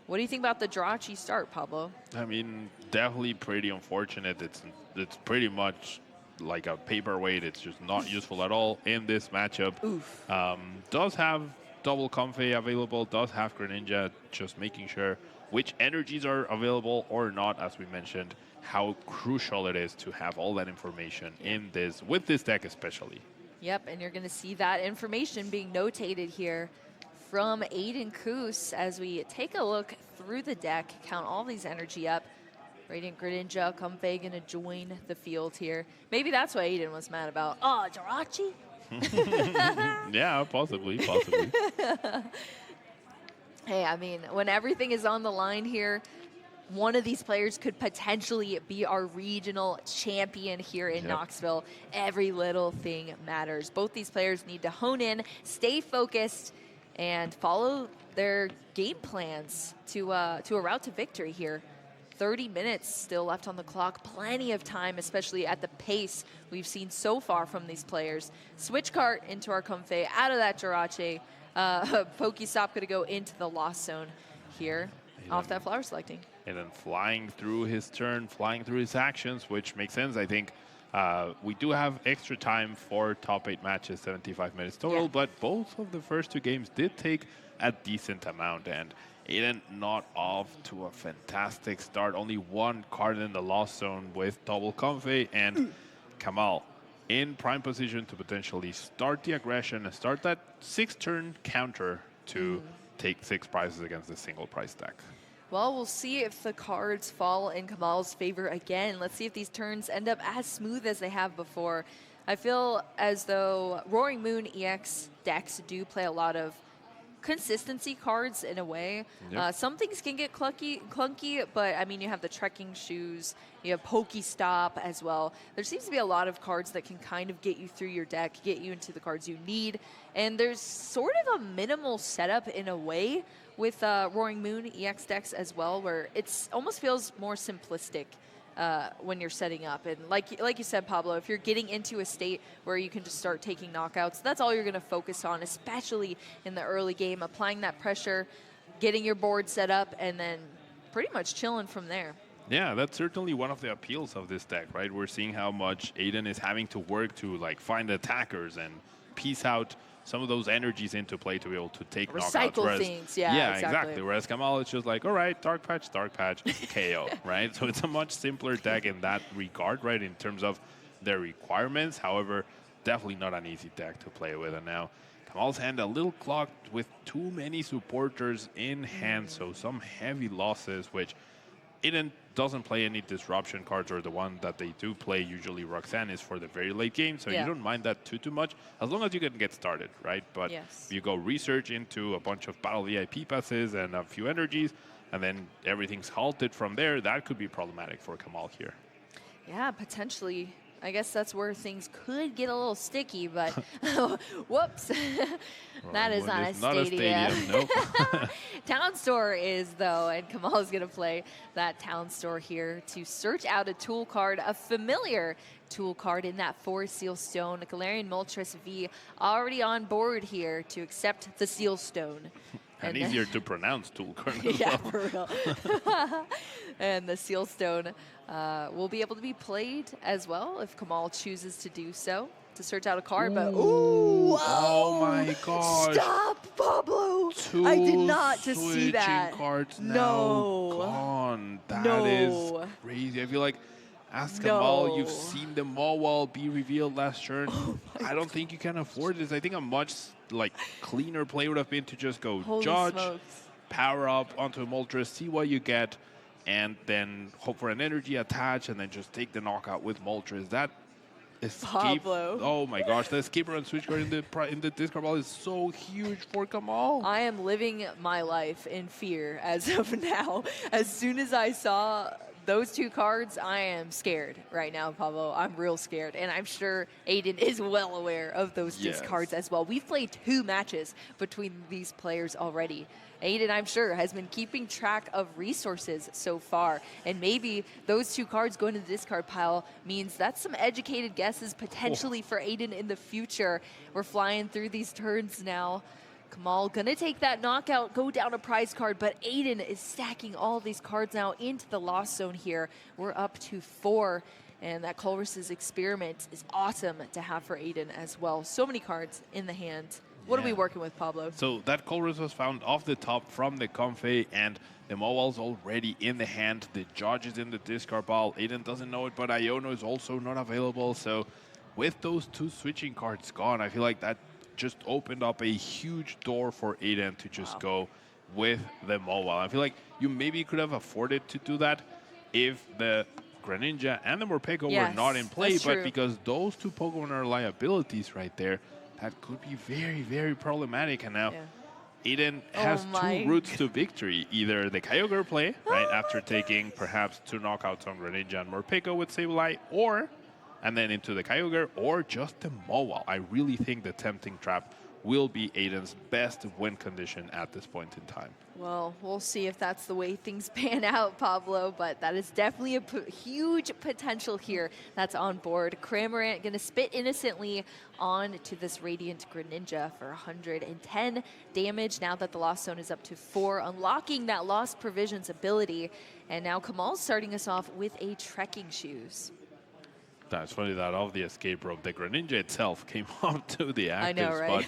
What do you think about the Jirachi start, Pablo? I mean, definitely pretty unfortunate. It's pretty much like a paperweight. It's just not useful at all in this matchup. Oof. Does have double Comfey available, does have Greninja, just making sure which energies are available or not, as we mentioned, how crucial it is to have all that information in this, with this deck especially. Yep, and you're going to see that information being notated here from Aidan Khus as we take a look through the deck, count all these energy up. Radiant Greninja, Comfey gonna join the field here. Maybe that's what Aidan was mad about. Oh, Jirachi? Yeah, possibly. Hey, I mean, when everything is on the line here, one of these players could potentially be our regional champion here in Knoxville. Every little thing matters. Both these players need to hone in, stay focused, and follow their game plans to a route to victory here. 30 minutes still left on the clock. Plenty of time, especially at the pace we've seen so far from these players. Switch cart into our Comfey, out of that Jirachi. Pokestop going to go into the lost zone here off that flower selecting. And then flying through his turn, flying through his actions, which makes sense. I think we do have extra time for top 8 matches, 75 minutes total, but both of the first 2 games did take a decent amount. And Aidan not off to a fantastic start. Only 1 card in the lost zone with double Comfey, and Kamal in prime position to potentially start the aggression and start that 6-turn counter to take 6 prizes against the single price deck. Well, we'll see if the cards fall in Kamal's favor again. Let's see if these turns end up as smooth as they have before. I feel as though Roaring Moon EX decks do play a lot of consistency cards in a way. Some things can get clunky, but I mean, you have the trekking shoes, you have Pokestop as well. There seems to be a lot of cards that can kind of get you through your deck, get you into the cards you need. And there's sort of a minimal setup in a way with Roaring Moon EX decks as well, where it's almost feels more simplistic. when you're setting up. And like you said, Pablo, if you're getting into a state where you can just start taking knockouts, that's all you're going to focus on, especially in the early game, applying that pressure, getting your board set up, and then pretty much chilling from there. Yeah, that's certainly one of the appeals of this deck, right? We're seeing how much Aidan is having to work to like find attackers and piece out some of those energies into play to be able to take knockouts. Recycle things, yeah, exactly. Whereas Kamal is just like, all right, dark patch, KO, right? So it's a much simpler deck in that regard, right, in terms of their requirements. However, definitely not an easy deck to play with. And now Kamal's hand a little clogged with too many supporters in hand, so some heavy losses, which Aidan doesn't play any disruption cards, or the one that they do play, usually Roxanne, is for the very late game, so you don't mind that too much, as long as you can get started, right? But if you go research into a bunch of battle VIP passes and a few energies, and then everything's halted from there, that could be problematic for Kamal here. Yeah, potentially. I guess that's where things could get a little sticky, but whoops. That is not a stadium. Nope. Town Store is, though, and Kamal is going to play that Town Store here to search out a tool card, a familiar tool card in that 4 Seal Stone. Galarian Moltres V already on board here to accept the Seal Stone. And easier to pronounce tool card. Yeah, for real. And the Seal Stone will be able to be played as well if Kamal chooses to do so, to search out a card. But oh my gosh! Stop, Pablo! I did not just see that. Cards now gone. That is crazy. I feel like, as Kamal, you've seen the Mawal be revealed last turn. I don't think you can afford this. I think a much cleaner play would have been to just go Judge, power up onto a Moltres, see what you get, and then hope for an energy attach, and then just take the knockout with Moltres. That escape, Pablo. Oh my gosh, the escape run switch card in the discard ball is so huge for Kamal. I am living my life in fear as of now. As soon as I saw those 2 cards, I am scared right now, Pablo. I'm real scared. And I'm sure Aidan is well aware of those discards as well. We've played 2 matches between these players already. Aidan, I'm sure, has been keeping track of resources so far. And maybe those 2 cards going to the discard pile means that's some educated guesses potentially for Aidan in the future. We're flying through these turns now. Kamal gonna take that knockout, go down a prize card, but Aidan is stacking all these cards now into the lost zone here. We're up to 4, and that Colress's Experiment is awesome to have for Aidan as well. So many cards in the hand. What are we working with, Pablo? So that Colress was found off the top from the Comfey, and the Mowal's already in the hand. The Judge is in the discard pile. Aidan doesn't know it, but Iono is also not available. So with those 2 switching cards gone, I feel like that just opened up a huge door for Aidan to just go with the Mobile. I feel like you maybe could have afforded to do that if the Greninja and the Morpeko were not in play, but because those 2 Pokemon are liabilities right there, that could be very, very problematic. And now Aidan has 2 routes to victory. Either the Kyogre play, right, after taking perhaps 2 knockouts on Greninja and Morpeko with Sableye, or and then into the Kyogre, or just the Mawile. I really think the Tempting Trap will be Aidan's best win condition at this point in time. Well, we'll see if that's the way things pan out, Pablo, but that is definitely a huge potential here that's on board. Cramorant going to spit innocently on to this Radiant Greninja for 110 damage now that the Lost Zone is up to 4, unlocking that Lost Provisions ability. And now Kamal's starting us off with a Trekking Shoes. That's funny that off the escape rope, the Greninja itself came up to the active spot,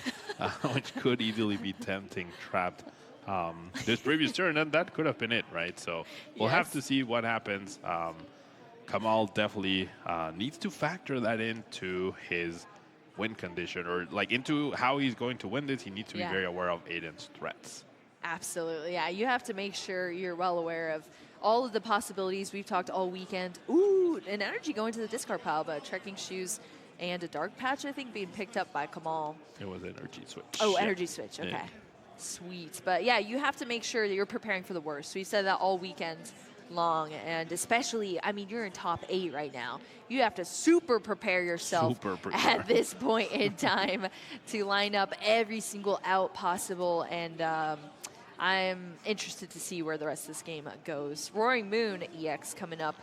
which could easily be Tempting Trapped this previous turn, and that could have been it, right? So we'll have to see what happens. Kamal definitely needs to factor that into his win condition, or into how he's going to win this. He needs to be very aware of Aidan's threats. Absolutely, yeah. You have to make sure you're well aware of all of the possibilities we've talked all weekend. Ooh, an energy going to the discard pile, but Trekking Shoes and a Dark Patch, I think, being picked up by Kamal. It was Energy Switch. Oh, Energy Switch, okay. Sweet. But yeah, you have to make sure that you're preparing for the worst. So you said that all weekend long, and especially, I mean, you're in top 8 right now. You have to super prepare yourself at this point in time to line up every single out possible, and I'm interested to see where the rest of this game goes. Roaring Moon EX coming up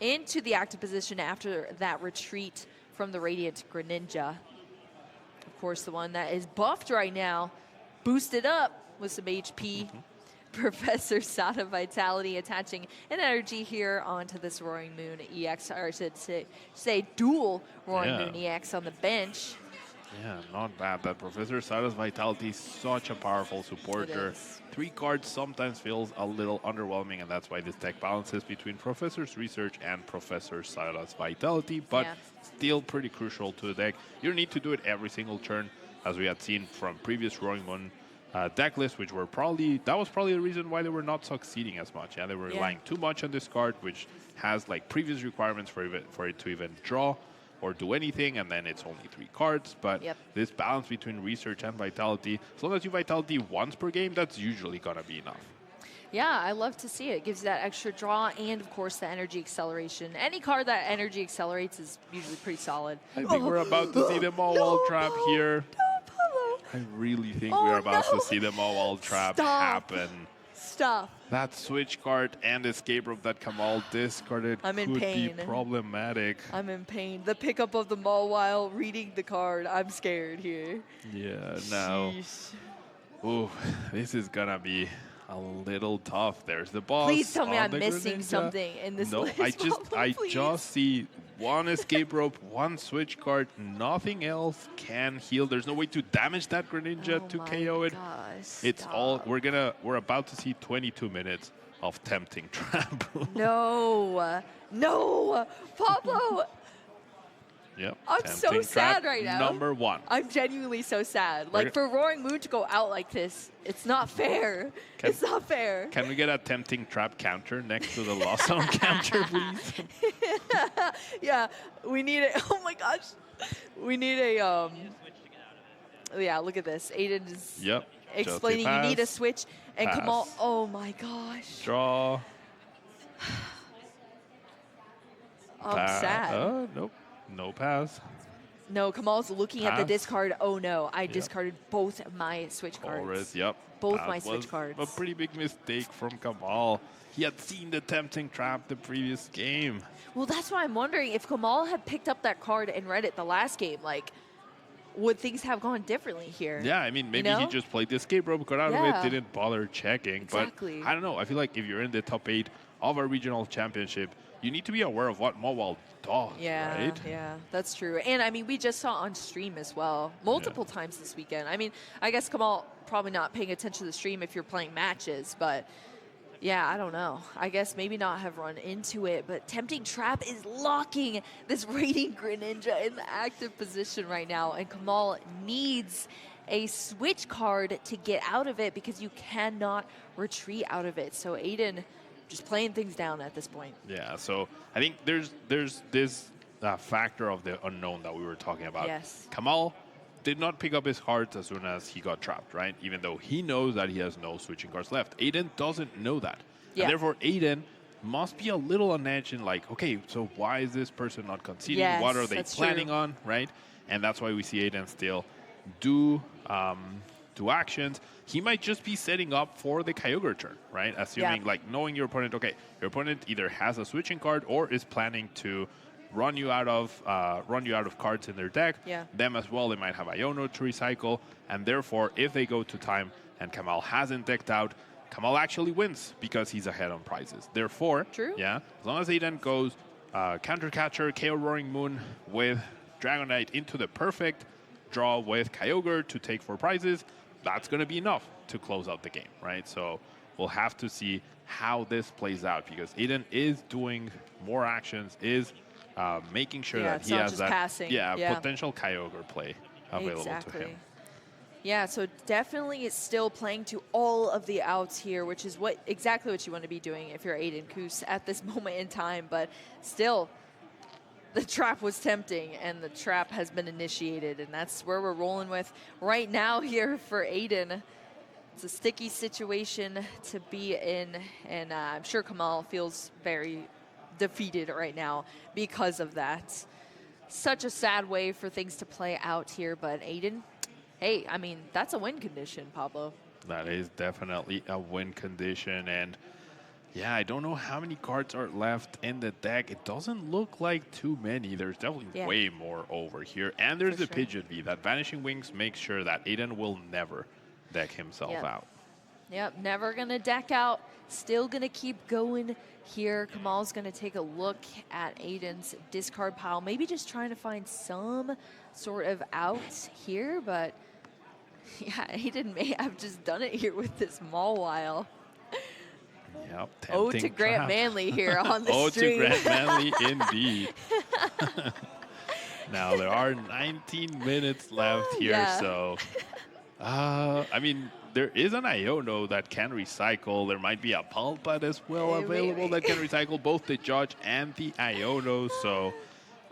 into the active position after that retreat from the Radiant Greninja. Of course, the one that is buffed right now, boosted up with some HP. Professor Sada Vitality attaching an energy here onto this Roaring Moon EX, or I should say dual Roaring Moon EX on the bench. Yeah, not bad. That Professor Sada's Vitality is such a powerful supporter. 3 cards sometimes feels a little underwhelming, and that's why this deck balances between Professor's Research and Professor Sada's Vitality, but still pretty crucial to the deck. You don't need to do it every single turn, as we had seen from previous Roaring Moon deck lists, which were that was probably the reason why they were not succeeding as much. Yeah, they were relying too much on this card, which has like previous requirements for it to even draw or do anything, and then it's only 3 cards. But this balance between Research and Vitality, as long as you Vitality once per game, that's usually gonna be enough. Yeah, I love to see it. It gives you that extra draw and, of course, the energy acceleration. Any card that energy accelerates is usually pretty solid. I think we're about to see the Mawal trap here. I really think we're about to see the Mawal trap happen. Stop. That switch card and escape rope that Kamal discarded could be problematic. I'm in pain. The pickup of the Mawile, reading the card. I'm scared here. Yeah, no. Ooh, this is gonna be a little tough. There's the boss. Please tell me I'm missing something in this list. I just see 1 escape rope, 1 switch card, nothing else can heal. There's no way to damage that Greninja to KO it. It's all we're about to see 22 minutes of tempting trap. No, Pablo. Yep. I'm so sad right now. Number 1. I'm genuinely so sad. Like, for Roaring Moon to go out like this, it's not fair. It's not fair. Can we get a tempting trap counter next to the lost zone counter, please? Yeah, we need it. Oh my gosh. We need a, yeah, look at this. Aidan is explaining you need a switch. And Kamal, oh my gosh. Draw. I'm sad. Nope. No pass. No, Kamal's looking at the discard. Oh no, I discarded both my switch cards. Both my switch cards. A pretty big mistake from Kamal. He had seen the tempting trap the previous game. Well, that's why I'm wondering if Kamal had picked up that card and read it the last game, like, would things have gone differently here? Yeah, I mean, maybe he just played the escape rope, got out of it, didn't bother checking. Exactly. But I don't know. I feel like if you're in the top 8 of a regional championship, you need to be aware of what Mawal does, right? Yeah, that's true. And, I mean, we just saw on stream as well, multiple times this weekend. I mean, I guess Kamal probably not paying attention to the stream if you're playing matches, but, yeah, I don't know. I guess maybe not have run into it, but Tempting Trap is locking this Radiant Greninja in the active position right now, and Kamal needs a switch card to get out of it because you cannot retreat out of it. So Aidan just playing things down at this point. Yeah, so I think there's this factor of the unknown that we were talking about. Yes. Kamal did not pick up his cards as soon as he got trapped, right? Even though he knows that he has no switching cards left. Aidan doesn't know that. Yeah. And therefore, Aidan must be a little on edge and like, okay, so why is this person not conceding? Yes, what are they planning on, right? And that's why we see Aidan still do actions. He might just be setting up for the Kyogre turn, right? Assuming, like, knowing your opponent, okay, your opponent either has a switching card or is planning to run you out of cards in their deck. Yeah. Them as well, they might have Iono to recycle, and therefore, if they go to time and Kamal hasn't decked out, Kamal actually wins because he's ahead on prizes. Therefore, as long as Aidan goes Counter Catcher, KO Roaring Moon with Dragonite into the perfect draw with Kyogre to take 4 prizes, that's going to be enough to close out the game, right? So we'll have to see how this plays out because Aidan is doing more actions, is making sure that he has that potential Kyogre play available to him. Yeah, so definitely it's still playing to all of the outs here, which is exactly what you want to be doing if you're Aidan Khus at this moment in time. But still, the trap was tempting, and the trap has been initiated, and that's where we're rolling with right now here for Aidan. It's a sticky situation to be in, and I'm sure Kamal feels very defeated right now because of that. Such a sad way for things to play out here, but Aidan, hey, I mean, that's a win condition, Pablo. That is definitely a win condition, and Yeah, I don't know how many cards are left in the deck. It doesn't look like too many. There's definitely way more over here. And there's the Pidgeot V. That Vanishing Wings makes sure that Aidan will never deck himself out. Yep, never going to deck out. Still going to keep going here. Kamal's going to take a look at Aidan's discard pile. Maybe just trying to find some sort of outs here. But yeah, Aidan may have just done it here with this Mawile. Yep, oh, to Grant Manley here on the stream. Oh, to Grant Manley, indeed. Now, there are 19 minutes left here, so... I mean, there is an Iono that can recycle. There might be a Palpad as well available that can recycle both the Judge and the Iono, so...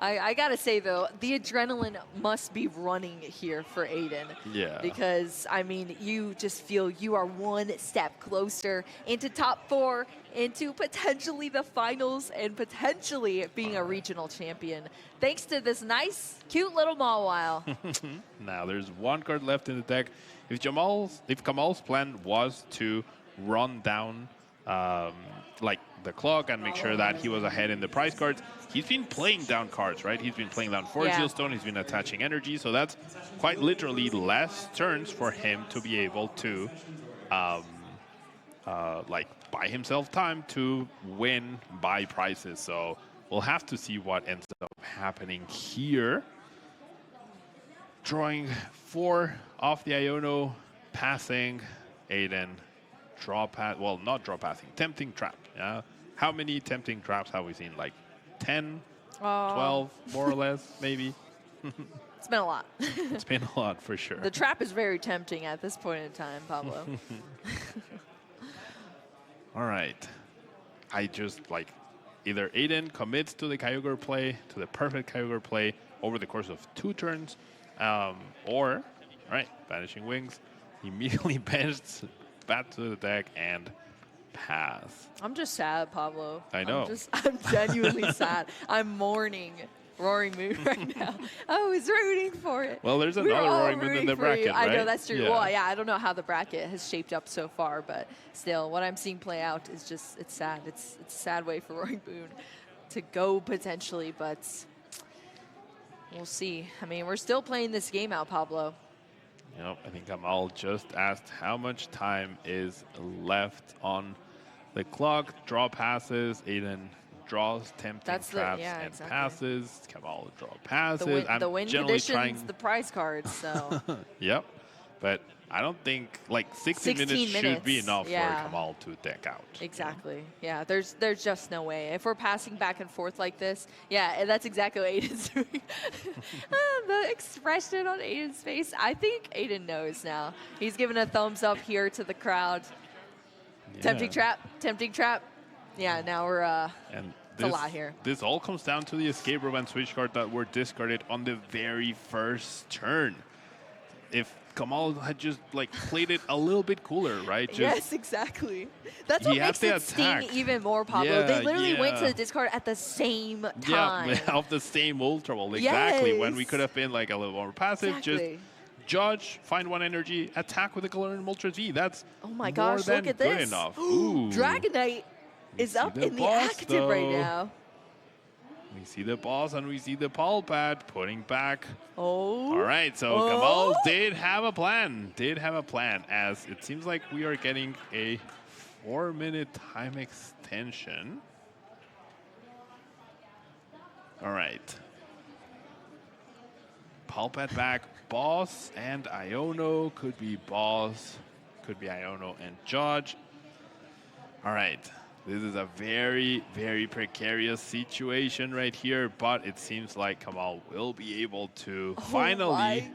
I gotta say though, the adrenaline must be running here for Aidan. Yeah. Because I mean, you just feel you are one step closer into top 4, into potentially the finals, and potentially being a regional champion, thanks to this nice, cute little Mawile. Now there's one card left in the deck. If Kamal's plan was to run down like the clock and make sure that he was ahead in the prize cards, he's been playing down cards, right? He's been playing down Forgeal Stone, he's been attaching energy, so that's quite literally less turns for him to be able to like buy himself time to win by prizes. So we'll have to see what ends up happening here. Drawing 4 off the Iono, passing Aidan. Not draw passing, tempting trap. Yeah, how many tempting traps have we seen? Like 10, 12, more or less, maybe. It's been a lot. It's been a lot for sure. The trap is very tempting at this point in time, Pablo. All right, I just like either Aidan commits to the Kyogre play, to the perfect Kyogre play over the course of 2 turns, or Vanishing Wings, immediately benched back to the deck and pass. I'm just sad, Pablo. I know. I'm genuinely sad. I'm mourning Roaring Moon right now. I was rooting for it. Well, there's another Roaring Moon in the bracket, right? I know, that's true. Yeah. Well, yeah, I don't know how the bracket has shaped up so far, but still, what I'm seeing play out is just, it's sad. It's a sad way for Roaring Moon to go potentially, but we'll see. I mean, we're still playing this game out, Pablo. Yep, I think Kamal just asked how much time is left on the clock. Draw passes. Aidan draws tempting traps and passes. Kamal draw passes. The win conditions, the prize cards. So. Yep, but I don't think like 16 minutes should be enough for Kamal to deck out. Exactly. Yeah, there's just no way. If we're passing back and forth like this, yeah, that's exactly what Aidan's doing. The expression on Aidan's face, I think Aidan knows now. He's giving a thumbs up here to the crowd. Yeah. Tempting trap. Yeah, now we're it's a lot here. This all comes down to the Escape Rope and Switch card that were discarded on the very first turn. If Kamal had just like played it a little bit cooler, right? Yes, exactly. That's what makes it sting even more, Pablo. They literally went to the discard at the same time. Yeah, of the same Ultra Ball, exactly. When we could have been like a little more passive, just Judge, find 1 energy, attack with the Galarian Moltres V. That's more than good enough. Ooh, Dragonite is up in the active right now. We see the boss and we see the Palpad putting back. Oh. All right, so Kamal did have a plan. As it seems like we are getting a 4-minute time extension. All right. Palpad back, boss and Iono. Could be boss, could be Iono and Judge. All right. This is a very, very precarious situation right here, but it seems like Kamal will be able to finally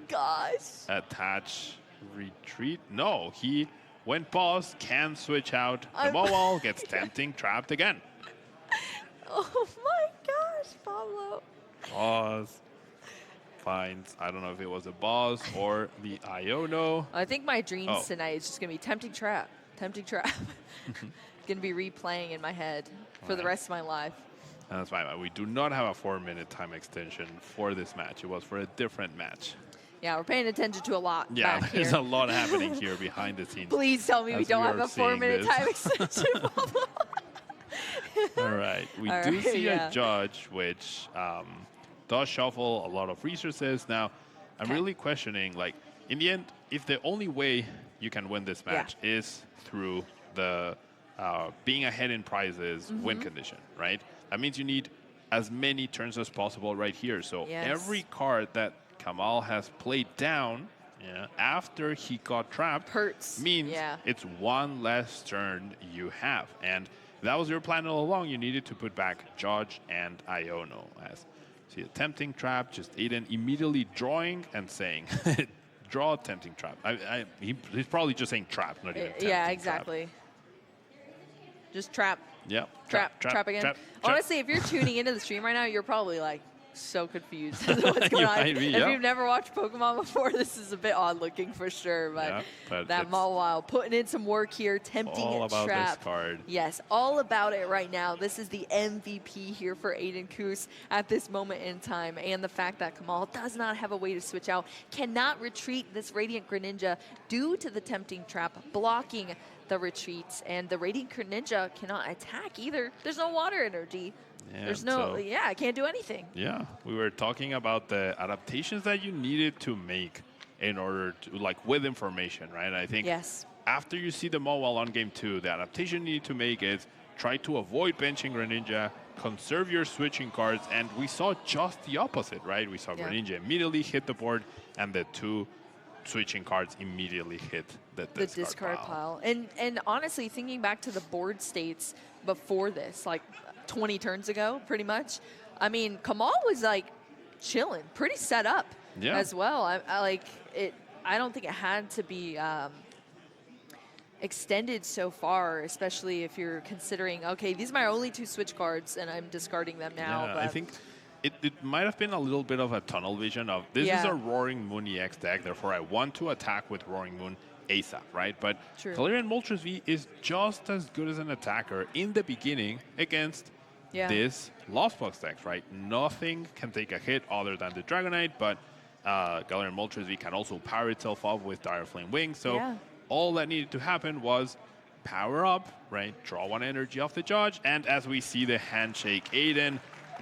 attach retreat. No, he went boss, can switch out. The Mawile gets tempting trapped again. Oh my gosh, Pablo. Boss finds, I don't know if it was a boss or the Iono. I think my dreams tonight is just going to be tempting trap. Going to be replaying in my head for the rest of my life. And that's fine. We do not have a 4-minute time extension for this match. It was for a different match. Yeah, we're paying attention to a lot. Yeah, there's a lot happening here behind the scenes. Please tell me we don't have a 4-minute time extension. All right. We All do right, see yeah. a judge which does shuffle a lot of resources. Now, I'm Okay. really questioning, like, in the end, if the only way you can win this match is through the being ahead in prizes win condition, right? That means you need as many turns as possible right here. So Yes. every card that Kamal has played down after he got trapped Hurts. means Yeah. it's one less turn you have. And that was your plan all along. You needed to put back Judge and Iono. As see a tempting trap, just Aidan immediately drawing and saying, draw tempting trap. He's probably just saying trap, not even tempting Yeah, trap. exactly. Just trap. Yeah. Trap again. trap. Honestly, if you're tuning into the stream right now, you're probably like so confused as to what's going You on. might be, If yeah. you've never watched Pokemon before, this is a bit odd looking for sure. But, Yeah, but that it's Mawile putting in some work here, tempting all about trap. this card. Yes, all about it right now. This is the MVP here for Aidan Khus at this moment in time. And the fact that Kamal does not have a way to switch out, cannot retreat this Radiant Greninja due to the tempting trap blocking the retreats. And the Radiant Greninja cannot attack either. There's no water energy. Yeah, There's no, so- yeah, I can't do anything. Yeah, we were talking about the adaptations that you needed to make in order to, like, with information, right? I think Yes. after you see the Mawile on game 2, the adaptation you need to make is try to avoid benching Greninja, conserve your switching cards, and we saw just the opposite, right? We saw Yeah. Greninja immediately hit the board, and the 2 switching cards immediately hit the discard pile. And honestly, thinking back to the board states before this, like 20 turns ago, pretty much. I mean, Kamal was like chilling, pretty set up Yeah. as well. I like it. I don't think it had to be extended so far, especially if you're considering, okay, these are my only 2 switch cards, and I'm discarding them now. Yeah, but I think it might have been a little bit of a tunnel vision of this is Yeah. a Roaring Moon EX deck, therefore I want to attack with Roaring Moon ASAP, right? But True. Galarian Moltres V is just as good as an attacker in the beginning against this Lost Box deck, right? Nothing can take a hit other than the Dragonite, but Galarian Moltres V can also power itself up with Dire Flame Wings. So Yeah. all that needed to happen was power up, right? Draw 1 energy off the Judge, and as we see the handshake, Aidan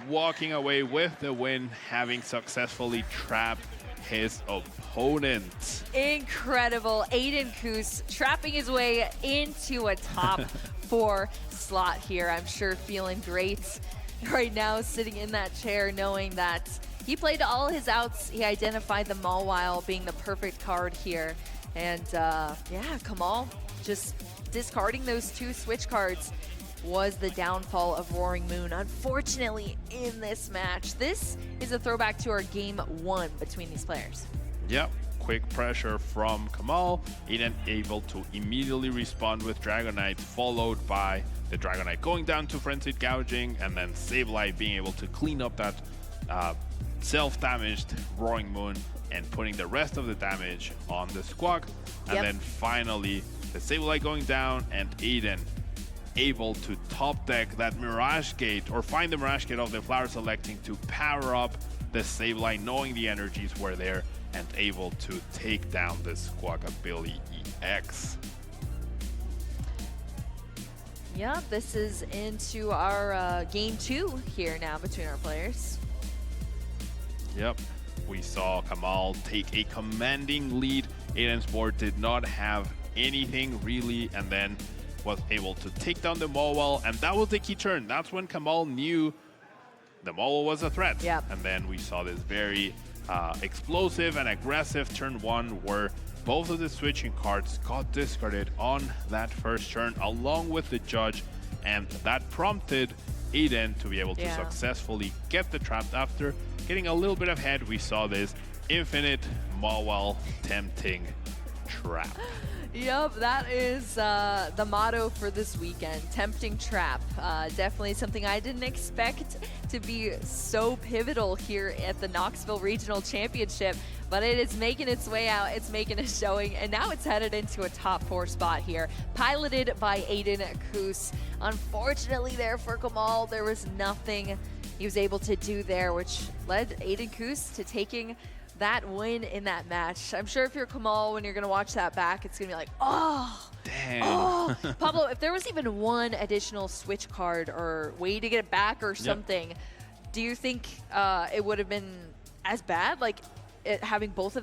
walking away with the win, having successfully trapped his opponent. Incredible. Aidan Khus trapping his way into a top 4 slot here. I'm sure feeling great right now, sitting in that chair, knowing that he played all his outs. He identified the Mawile being the perfect card here. And yeah, Kamal just discarding those 2 switch cards was the downfall of Roaring Moon, unfortunately, in this match. This is a throwback to our game 1 between these players. Yep, quick pressure from Kamal. Aidan able to immediately respond with Dragonite, followed by the Dragonite going down to Frenzied Gouging, and then Sableye being able to clean up that self-damaged Roaring Moon and putting the rest of the damage on the Squawk. And then finally, the Sableye going down, and Aidan able to top deck that Mirage Gate, or find the Mirage Gate of the Flower Selecting to power up the Sableye, knowing the energies were there, and able to take down the Squawkabilly EX. Yeah, this is into our game 2 here now between our players. Yep, we saw Kamal take a commanding lead. Aidan's board did not have anything really, and then was able to take down the Mawile, and that was the key turn. That's when Kamal knew the Mawile was a threat. Yep. And then we saw this very explosive and aggressive turn 1 where both of the switching cards got discarded on that first turn along with the Judge, and that prompted Aidan to be able to successfully get the trap. After getting a little bit ahead, we saw this infinite Mawile tempting trap. Yep, that is the motto for this weekend, tempting trap. Definitely something I didn't expect to be so pivotal here at the Knoxville Regional Championship, but it is making its way out, it's making a showing, and now it's headed into a top 4 spot here, piloted by Aidan Khus. Unfortunately there for Kamal, there was nothing he was able to do there, which led Aidan Khus to taking that win in that match. I'm sure if you're Kamal, when you're going to watch that back, it's going to be like, oh, Damn. oh. Pablo, if there was even one additional switch card or way to get it back or something, do you think it would have been as bad? Like having both of them